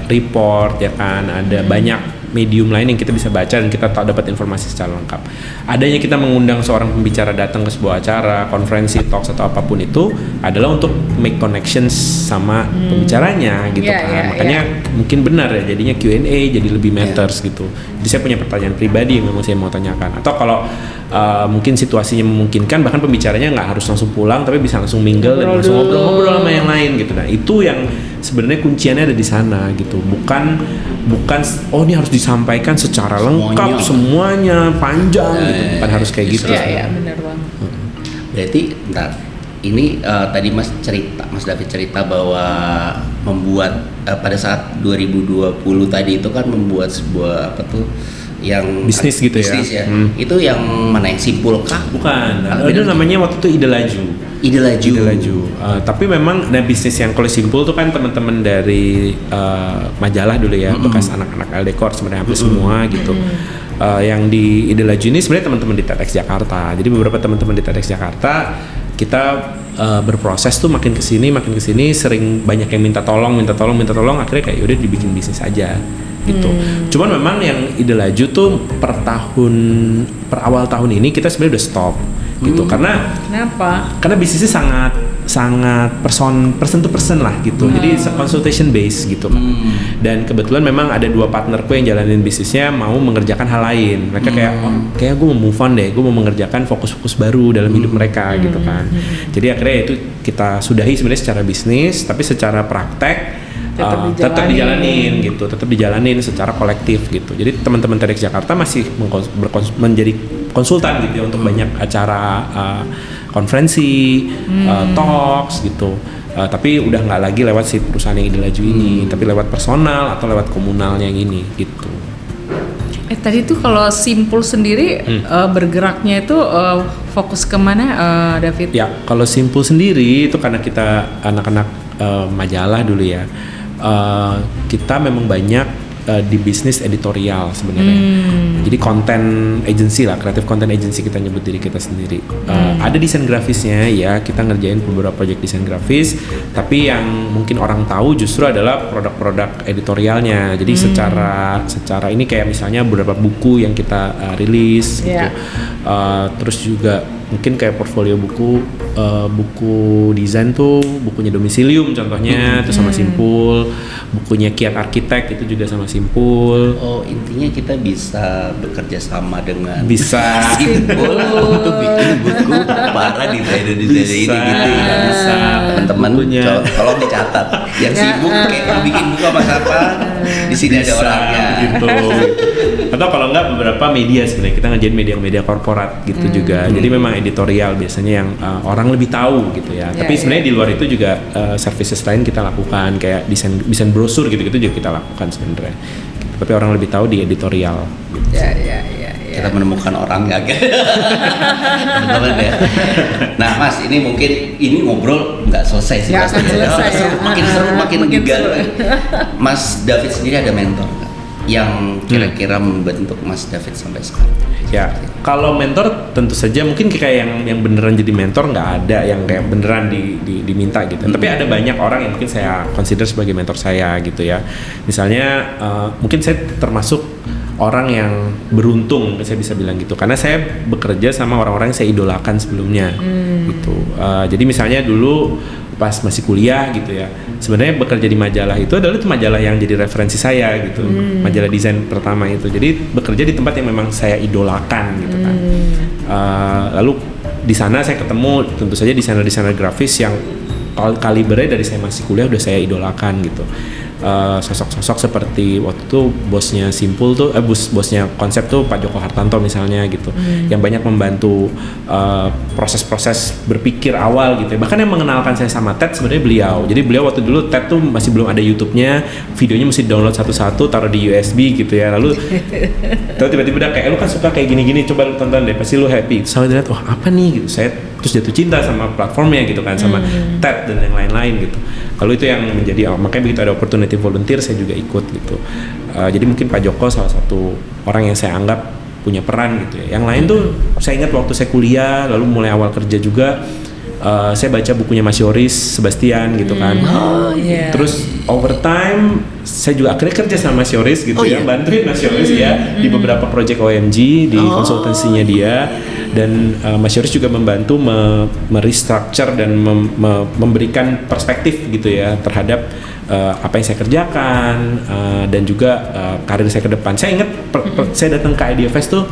report ya kan, ada banyak medium lain yang kita bisa baca dan kita dapat informasi secara lengkap. Adanya kita mengundang seorang pembicara datang ke sebuah acara, konferensi, talks atau apapun itu adalah untuk make connections sama pembicaranya gitu kan. Makanya mungkin benar ya jadinya Q&A jadi lebih matters gitu. Jadi saya punya pertanyaan pribadi yang memang saya mau tanyakan. Atau kalau mungkin situasinya memungkinkan bahkan pembicaranya nggak harus langsung pulang tapi bisa langsung mingle dan langsung ngobrol sama yang lain gitu. Nah itu yang sebenarnya kunciannya ada di sana gitu. Bukan ini harus disampaikan secara lengkap semuanya panjang gitu. Bukan harus kayak gitu. Iya benar banget. Berarti ini tadi Mas David cerita bahwa membuat pada saat 2020 tadi itu kan membuat sebuah yang bisnis gitu ya. Itu yang mana yang simpul kah? Bukan. Itu namanya waktu itu Ide Laju. Tapi memang bisnis yang kalau simpul tuh kan teman-teman dari majalah dulu ya, bekas anak-anak Aldecor sebenarnya hampir semua gitu. Yang di Ide Laju ini sebenarnya teman-teman di TEDx Jakarta. Jadi beberapa teman-teman di TEDx Jakarta kita berproses tuh makin kesini sering banyak yang minta tolong akhirnya kayak yaudah dibikin bisnis aja gitu. Cuman memang yang Ide Laju tuh per awal tahun ini kita sebenarnya udah stop gitu karena kenapa? Karena bisnisnya sangat person to person lah gitu. Jadi consultation base gitu kan. Dan kebetulan memang ada 2 partnerku yang jalanin bisnisnya mau mengerjakan hal lain. Mereka kayak gue mau move on deh, gue mau mengerjakan fokus baru dalam hidup mereka gitu kan. Jadi akhirnya itu kita sudahi sebenarnya secara bisnis, tapi secara praktek tetap dijalanin secara kolektif gitu. Jadi teman-teman TEDx Jakarta masih menjadi konsultan gitu ya untuk banyak acara konferensi, talks gitu. tapi udah nggak lagi lewat si perusahaan yang ide laju ini, tapi lewat personal atau lewat komunalnya yang ini gitu. Tadi tuh kalau Simpul sendiri bergeraknya itu fokus kemana, David? Ya, kalau Simpul sendiri itu karena kita anak-anak majalah dulu ya, kita memang banyak di bisnis editorial sebenarnya. Jadi konten agency lah, kreatif konten agency kita nyebut diri kita sendiri. Ada desain grafisnya ya, kita ngerjain beberapa project desain grafis, tapi yang mungkin orang tahu justru adalah produk-produk editorialnya. Jadi secara ini kayak misalnya beberapa buku yang kita rilis gitu. Terus juga mungkin kayak portfolio buku desain tuh, bukunya Domisilium contohnya itu sama Simpul, bukunya Kiat Arsitek itu juga sama Simpul. Oh, intinya kita bisa bekerja sama dengan Bisa. Simpul untuk bikin buku para desainer ini gitu ya. Bisa. Teman-teman tolong dicatat. Yang sibuk kayak bikin buku apa siapa, di sini ada orangnya gitu. Atau kalau enggak beberapa media sebenarnya kita ngerjain media korporat gitu juga. Jadi memang editorial biasanya yang orang lebih tahu gitu ya. Tapi sebenarnya di luar itu juga services lain kita lakukan kayak desain brosur gitu-gitu juga kita lakukan sebenarnya. Gitu. Tapi orang lebih tahu di editorial. Gitu. Kita menemukan orangnya teman-teman ya. Nah Mas, ini mungkin ngobrol nggak selesai sih. Nggak akan selesai ya. Makin seru, makin gigal. Mas David sendiri ada mentor nggak yang kira-kira membentuk Mas David sampai sekarang? Ya, kalau mentor tentu saja mungkin kayak yang beneran jadi mentor nggak ada yang kayak beneran diminta gitu. Tapi ada banyak orang yang mungkin saya consider sebagai mentor saya gitu ya. Misalnya mungkin saya termasuk orang yang beruntung, saya bisa bilang gitu, karena saya bekerja sama orang-orang yang saya idolakan sebelumnya gitu. Jadi misalnya dulu pas masih kuliah gitu ya, sebenarnya bekerja di majalah itu adalah majalah yang jadi referensi saya gitu, majalah desain pertama itu. Jadi bekerja di tempat yang memang saya idolakan gitu kan. Lalu di sana saya ketemu tentu saja desainer-desainer grafis yang kalibernya dari saya masih kuliah udah saya idolakan gitu. Sosok-sosok seperti waktu itu bosnya Simpul tuh, bosnya konsep tuh Pak Joko Hartanto misalnya gitu, yang banyak membantu proses-proses berpikir awal gitu ya. Bahkan yang mengenalkan saya sama TED sebenarnya beliau. Jadi beliau waktu dulu TED tuh masih belum ada YouTube-nya, videonya mesti download satu-satu, taruh di USB gitu ya. Lalu tiba-tiba udah kayak lu kan suka kayak gini-gini, coba lu tonton deh, pasti lu happy. Terus saya lihat, wah apa nih gitu. Saya terus jatuh cinta sama platformnya gitu kan, sama TED dan yang lain-lain gitu. Kalau itu yang menjadi makanya begitu ada opportunity volunteer saya juga ikut gitu. Jadi mungkin Pak Joko salah satu orang yang saya anggap punya peran gitu ya. Yang lain tuh saya ingat waktu saya kuliah lalu mulai awal kerja juga saya baca bukunya Mas Yoris Sebastian gitu kan. Terus over time saya juga akhirnya kerja sama Mas Yoris gitu ya, bantuin Mas Yoris ya di beberapa project OMG di konsultansinya dia. Dan Mas Yoris juga membantu merestructure dan memberikan perspektif gitu ya terhadap apa yang saya kerjakan dan juga karir saya ke depan. Saya ingat saya datang ke IDFS tuh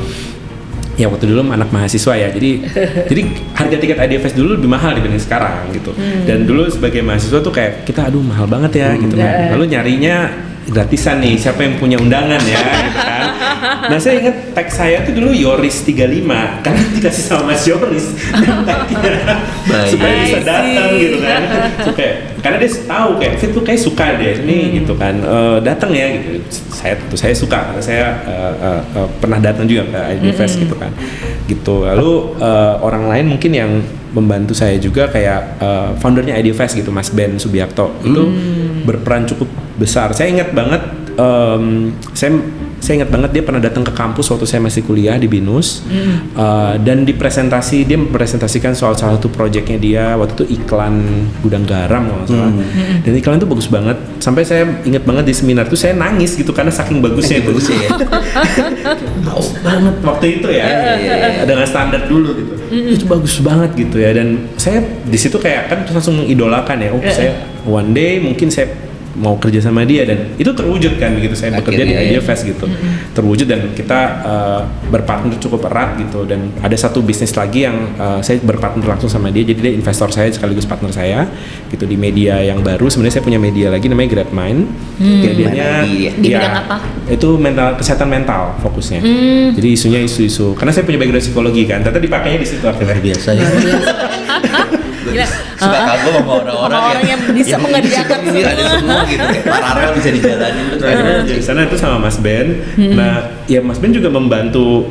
ya waktu dulu anak mahasiswa ya, jadi harga tiket IDFS dulu lebih mahal dibanding sekarang gitu. Dan dulu sebagai mahasiswa tuh kayak kita aduh mahal banget ya gitu kan. Lalu nyarinya gratisan nih, siapa yang punya undangan ya gitu kan. Nah saya ingat tag saya tuh dulu Yoris 35 karena dikasih sama Mas Yoris supaya bisa datang gitu kan. Karena dia tahu kayak Fit tuh kayak suka deh ini gitu kan, datang ya gitu. Saya suka karena saya pernah datang juga ke IDFest gitu kan gitu. Lalu orang lain mungkin yang membantu saya juga kayak foundernya IDFest gitu, Mas Ben Subiakto itu berperan cukup besar. Saya ingat banget saya ingat banget dia pernah datang ke kampus waktu saya masih kuliah di BINUS dan dia mempresentasikan soal salah satu proyeknya dia waktu itu iklan gudang garam kalau nggak salah. Dan iklan itu bagus banget sampai saya ingat banget di seminar itu saya nangis gitu karena saking bagusnya itu. Tahu banget waktu itu ya dengan standar dulu gitu. Itu bagus banget gitu ya, dan saya di situ kayak kan langsung mengidolakan ya. Saya one day mungkin saya mau kerja sama dia, dan itu terwujud kan begitu saya bekerja di IDFest gitu. Terwujud dan kita berpartner cukup erat gitu, dan ada satu bisnis lagi yang saya berpartner langsung sama dia, jadi dia investor saya sekaligus partner saya gitu di media yang baru. Sebenarnya saya punya media lagi namanya GrabMind. Medianya di bidang apa? Itu kesehatan mental fokusnya. Jadi isunya isu-isu, karena saya punya background psikologi kan, ternyata dipakainya di situ akhirnya. Biasa ya. Gue suka kagum sama orang-orang yang bisa mengerjakan ini ada semua gitu, kayak paralel bisa dijalanin terus. Akhirnya di sana itu sama Mas Ben. Nah, ya Mas Ben juga membantu.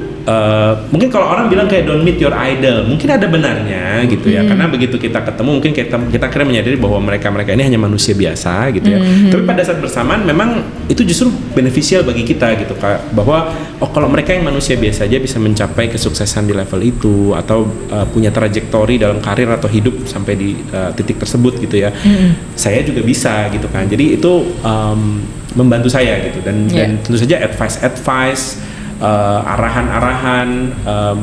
Mungkin kalau orang bilang kayak don't meet your idol, mungkin ada benarnya gitu ya, karena begitu kita ketemu mungkin kita akhirnya menyadari bahwa mereka ini hanya manusia biasa gitu ya. Tapi pada saat bersamaan memang itu justru beneficial bagi kita gitu, bahwa kalau mereka yang manusia biasa aja bisa mencapai kesuksesan di level itu atau punya trajektori dalam karir atau hidup sampai di titik tersebut gitu ya, saya juga bisa gitu kan. Jadi itu membantu saya gitu dan tentu saja advice arahan-arahan,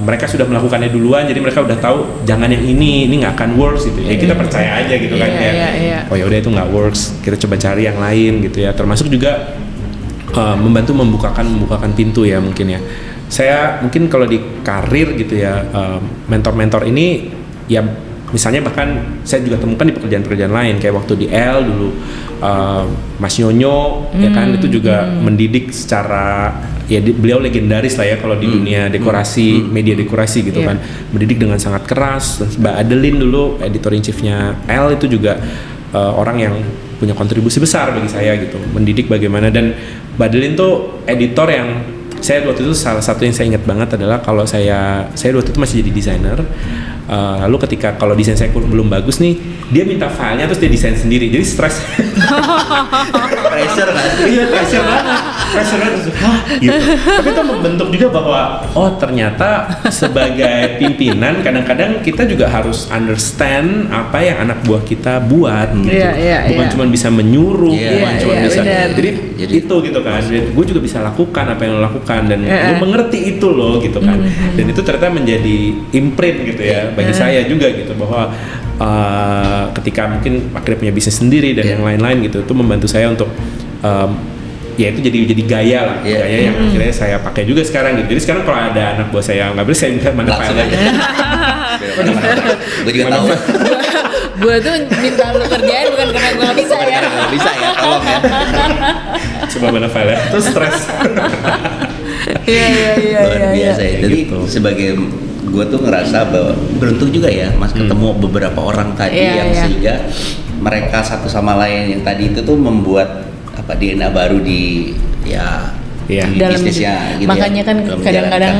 mereka sudah melakukannya duluan, jadi mereka udah tahu jangan yang ini nggak akan works gitu ya, kita percaya aja gitu kan ya. Oh ya udah itu nggak works, kita coba cari yang lain gitu ya. Termasuk juga membantu membukakan pintu ya mungkin ya. Saya mungkin kalau di karir gitu ya, mentor-mentor ini ya misalnya bahkan saya juga temukan di pekerjaan-pekerjaan lain kayak waktu di L dulu, Mas Nyonyo ya kan, itu juga mendidik secara ya beliau legendaris lah ya kalau di dunia dekorasi, media dekorasi gitu kan, mendidik dengan sangat keras. Mbak Adeline dulu editor in chiefnya L itu juga orang yang punya kontribusi besar bagi saya gitu, mendidik bagaimana. Dan Mbak Adeline tuh editor yang saya waktu itu salah satu yang saya ingat banget adalah kalau saya waktu itu masih jadi desainer. Lalu ketika kalau desain saya belum bagus nih, dia minta filenya terus dia desain sendiri, jadi stres. Pressure nggak sih? Iya, pressure banget gitu. Tapi itu membentuk juga bahwa ternyata sebagai pimpinan kadang-kadang kita juga harus understand apa yang anak buah kita buat gitu. Bukan cuma bisa menyuruh, bukan cuma bisa. Jadi itu gitu kan. Gue juga bisa lakukan apa yang lo lakukan dan gue mengerti itu loh gitu kan. Dan itu ternyata menjadi imprint gitu ya bagi saya juga gitu, bahwa ketika mungkin akhirnya punya bisnis sendiri dan yang lain-lain gitu, itu membantu saya untuk ya itu jadi gaya lah, gaya yang akhirnya saya pakai juga sekarang gitu. Jadi sekarang kalau ada anak buah saya nggak boleh, saya minta mana filenya. Gue juga tahu. Gue tuh minta lu kerjain bukan karena gue nggak bisa ya. Nggak bisa ya, tolong ya. Coba mana filenya, terus stres. Iya. Luar biasa ya. Jadi gitu. sebagai gue tuh ngerasa bahwa beruntung juga ya Mas ketemu beberapa orang tadi yang sehingga mereka satu sama lain yang tadi itu tuh membuat DNA baru di di dalam bisnisnya gitu. Makanya kan kadang-kadang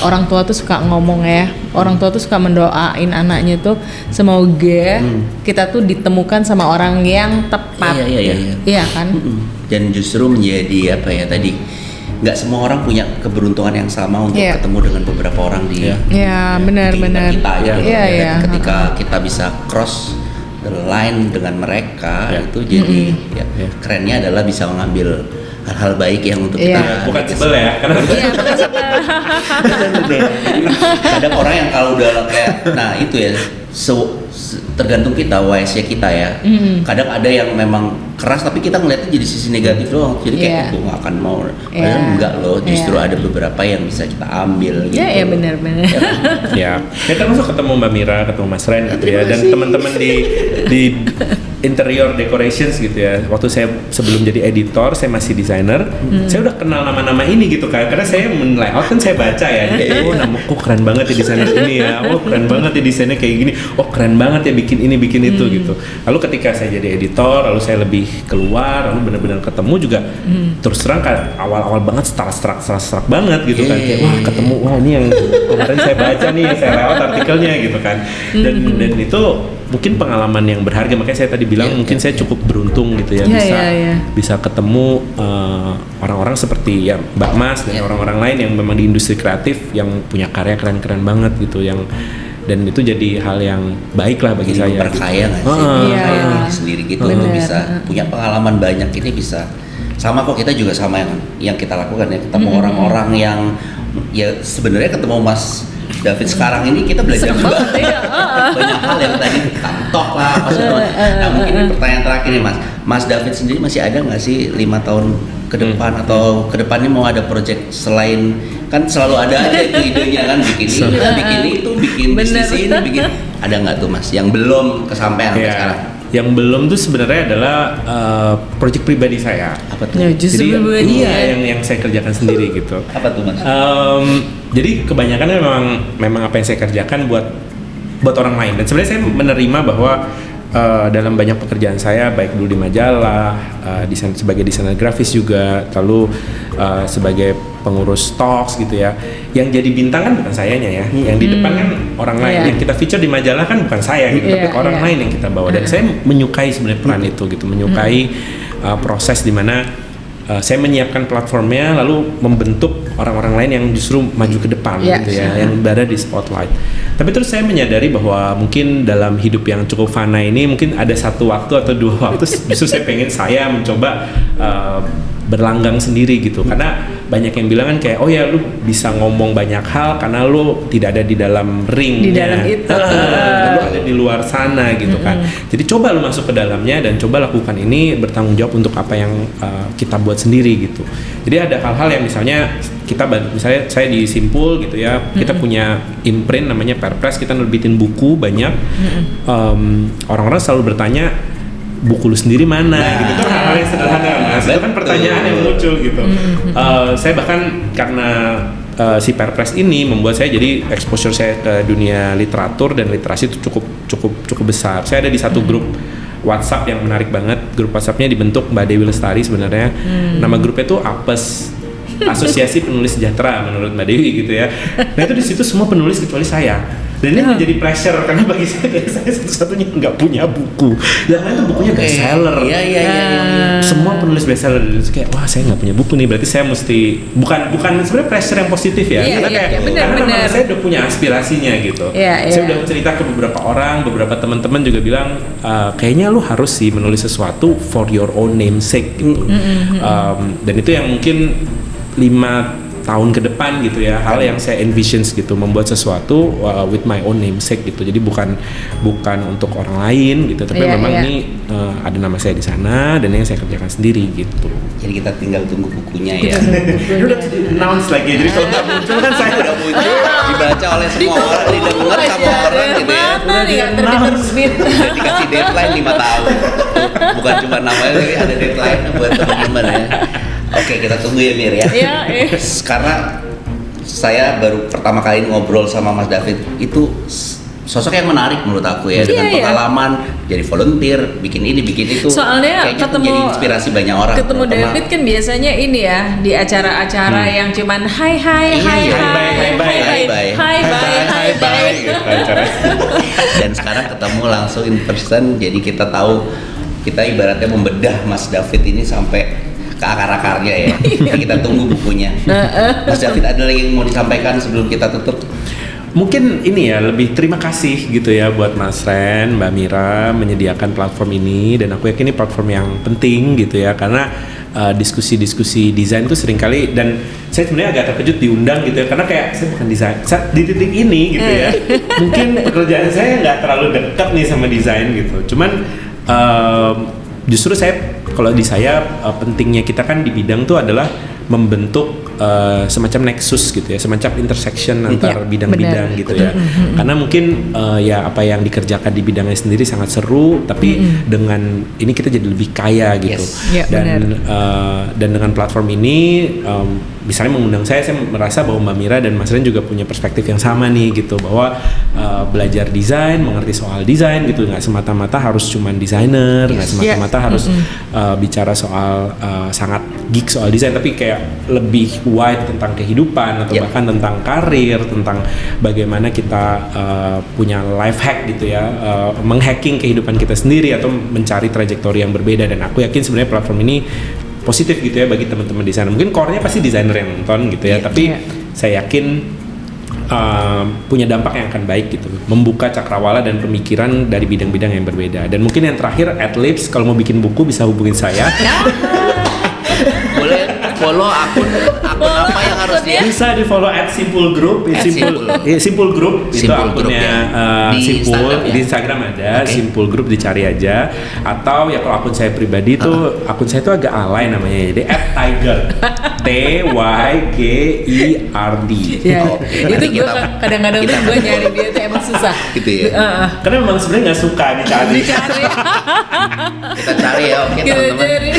orang tua tuh suka ngomong ya, orang tua tuh suka mendoain anaknya tuh semoga kita tuh ditemukan sama orang yang tepat. Iya kan? Dan justru menjadi nggak semua orang punya keberuntungan yang sama untuk ketemu dengan beberapa orang di benar kita gitu. Ketika kita bisa cross the line dengan mereka itu jadi kerennya adalah bisa mengambil hal-hal baik yang untuk kita bukan sebel ya, karena bukan sebel. Kadang orang yang kalau udah kayak itu ya tergantung kita wise-nya kita ya. Kadang ada yang memang keras tapi kita ngeliatnya jadi sisi negatif doang, jadi kayak gue gak akan mau, padahal enggak loh, justru ada beberapa yang bisa kita ambil gitu. Iya benar-benar. Ya termasuk ketemu Mbak Mira, ketemu Mas Ren gitu ya, dan teman-teman di interior decorations gitu ya. Waktu saya sebelum jadi editor, saya masih desainer, saya udah kenal nama-nama ini gitu kan, karena saya men-layout kan saya baca ya, nama kok keren banget ya desainer ini ya, keren banget ya desainnya kayak gini, keren banget ya bikin ini bikin itu gitu. Lalu ketika saya jadi editor, lalu saya lebih keluar, lalu benar-benar ketemu juga, terus terang kan awal-awal banget starstruck banget gitu kan, kayak ketemu, ini yang kemarin saya baca nih, saya lewat artikelnya gitu kan, dan itu mungkin pengalaman yang berharga. Makanya saya tadi bilang mungkin saya cukup beruntung gitu ya, bisa ketemu orang-orang seperti ya Mbak Mas dan orang-orang lain yang memang di industri kreatif yang punya karya keren-keren banget gitu, dan itu jadi hal yang baik lah bagi saya. Berkaya nggak sih? Kaya diri sendiri gitu, bisa punya pengalaman banyak. Ini bisa sama kok, kita juga sama yang kita lakukan ya, ketemu orang-orang yang ya sebenarnya ketemu Mas David sekarang ini kita belajar juga banyak hal yang tadi kantok lah apa segala. Nah mungkin pertanyaan terakhir nih Mas David sendiri masih ada nggak sih 5 tahun ke depan atau ke depannya mau ada project selain, kan selalu ada aja itu idenya kan, bikin ini, bikin itu, bikin bisnis ini, bikin, ada nggak tuh Mas yang belum kesampaian sampai sekarang? Yang belum tuh sebenarnya adalah project pribadi saya. Apa tuh? Justru jadi yang saya kerjakan sendiri gitu. Apa tuh Mas? Jadi kebanyakan memang apa yang saya kerjakan buat buat orang lain. Dan sebenarnya saya menerima bahwa dalam banyak pekerjaan saya, baik dulu di majalah, sebagai desainer grafis juga, lalu sebagai pengurus talks gitu ya, yang jadi bintang kan bukan sayanya ya, yang di depan kan orang lain, yang kita feature di majalah kan bukan saya gitu, tapi orang lain yang kita bawa. Dan saya menyukai sebenarnya peran itu gitu, menyukai proses di mana saya menyiapkan platformnya, lalu membentuk orang-orang lain yang justru maju ke depan gitu ya, yang berada di spotlight. Tapi terus saya menyadari bahwa mungkin dalam hidup yang cukup fana ini, mungkin ada satu waktu atau dua waktu justru saya pengen saya mencoba berlanggang sendiri gitu, karena banyak yang bilang kan kayak, oh ya lu bisa ngomong banyak hal karena lu tidak ada di dalam ring, di dalam itu, lu ada di luar sana gitu kan. Jadi coba lu masuk ke dalamnya dan coba lakukan ini, bertanggung jawab untuk apa yang kita buat sendiri gitu. Jadi ada hal-hal yang misalnya misalnya saya di Simpul gitu ya, kita punya imprint namanya Perpres, kita nerbitin buku banyak. Orang-orang selalu bertanya, buku lu sendiri mana gitu kan, hal-hal yang sederhana. Nah, itu kan pertanyaan yang muncul gitu. Saya bahkan karena si Perpres ini membuat saya jadi exposure saya ke dunia literatur dan literasi itu cukup besar. Saya ada di satu grup WhatsApp yang menarik banget. Grup WhatsApp-nya dibentuk Mbak Dewi Lestari sebenarnya. Nama grupnya itu APES, Asosiasi Penulis Sejahtera menurut Mbak Dewi gitu ya. Nah itu di situ semua penulis kecuali saya. Dan ini menjadi pressure karena bagi saya satu-satunya nggak punya buku. Yang lain tuh bukunya bestseller. Iya. Semua penulis bestseller. Terus kayak, wah saya nggak punya buku nih. Berarti saya mesti bukan sebenarnya pressure yang positif ya. Karena memang saya udah punya aspirasinya gitu. Saya udah cerita ke beberapa orang, beberapa teman-teman juga bilang, kayaknya lu harus sih menulis sesuatu for your own namesake gitu. Dan itu yang mungkin 5 tahun ke depan gitu ya, hal yang saya envisions gitu, membuat sesuatu with my own namesake gitu. Jadi bukan untuk orang lain gitu, tapi memang ini ada nama saya di sana dan yang saya kerjakan sendiri gitu. Jadi kita tinggal tunggu bukunya ya. Udah announce lagi, jadi kalau nggak muncul kan saya udah muncul, dibaca oleh semua orang, didengar sama orang gitu ya. Terbit. Dikasih deadline 5 tahun. Bukan cuma namanya, tapi ada deadline buat teman-teman ya. Oke, kita tunggu ya Mir ya. Karena saya baru pertama kali ngobrol sama Mas David, itu sosok yang menarik menurut aku ya, dengan pengalaman jadi volunteer, bikin ini bikin itu. Soalnya ketemu jadi inspirasi banyak orang. Ketemu David kan biasanya ini ya, di acara-acara yang cuman hai. Dan sekarang ketemu langsung in person, jadi kita tahu, kita ibaratnya membedah Mas David ini sampai ke akar-akarnya ya. Jadi kita tunggu bukunya. Mas David, ada lagi yang mau disampaikan sebelum kita tutup? Mungkin ini ya, lebih terima kasih gitu ya buat Mas Ren, Mbak Mira menyediakan platform ini, dan aku yakin ini platform yang penting gitu ya, karena diskusi-diskusi desain itu seringkali, dan saya sebenarnya agak terkejut diundang gitu ya, karena kayak saya bukan desain di titik ini gitu ya. Mungkin pekerjaan saya nggak terlalu dekat nih sama desain gitu, cuman justru kalau di saya pentingnya kita kan di bidang tuh adalah membentuk semacam nexus gitu ya, semacam intersection antar bidang-bidang gitu ya. Karena mungkin ya apa yang dikerjakan di bidangnya sendiri sangat seru, tapi dengan ini kita jadi lebih kaya gitu. Dan dengan platform ini misalnya mengundang saya merasa bahwa Mbak Mira dan Mas Ren juga punya perspektif yang sama nih gitu, bahwa belajar desain, mengerti soal desain gitu, nggak semata-mata harus cuman desainer, nggak semata-mata harus bicara soal sangat geek soal desain, tapi kayak lebih wide tentang kehidupan atau bahkan tentang karir, tentang bagaimana kita punya life hack gitu ya, menghacking kehidupan kita sendiri atau mencari trajektori yang berbeda. Dan aku yakin sebenarnya platform ini positif gitu ya bagi teman-teman desainer. Mungkin core-nya pasti desainer yang nonton gitu ya, tapi saya yakin punya dampak yang akan baik gitu, membuka cakrawala dan pemikiran dari bidang-bidang yang berbeda. Dan mungkin yang terakhir, Adlibs kalau mau bikin buku bisa hubungin saya. Boleh follow akun apa yang harus dia? Bisa di follow @simpulgroup. Simpul Group itu akunnya Simpul di Instagram ada. Simpul Group dicari aja. Atau ya kalau akun saya pribadi tuh, akun saya tuh agak alay namanya, jadi @tiger TYGERD. Itu gue kadang-kadang tuh gue nyari dia tuh emang susah gitu ya. Karena memang sebenarnya nggak suka dicari. Kita cari ya, oke teman-teman.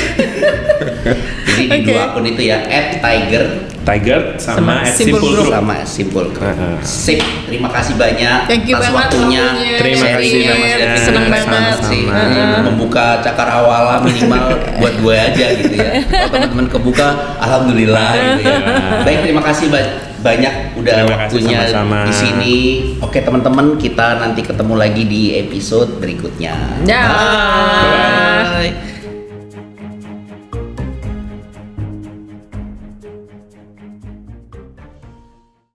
Jadi di dua akun itu ya, @tiger Tiger sama Simple Simple Group. Group. Sama Simple Group. Sip, terima kasih banyak Thank you atas banget waktunya. Terima kasih Sharing-nya, Mas banyak. David. Seneng Terima banget. kasih sih. Sama-sama. Ini membuka cakar awal minimal buat gue aja gitu ya. Kalau teman-teman kebuka, alhamdulillah gitu ya. Baik, terima kasih banyak udah Terima kasih, waktunya sama-sama. di sini. Oke teman-teman, kita nanti ketemu lagi di episode berikutnya. Dah. Bye.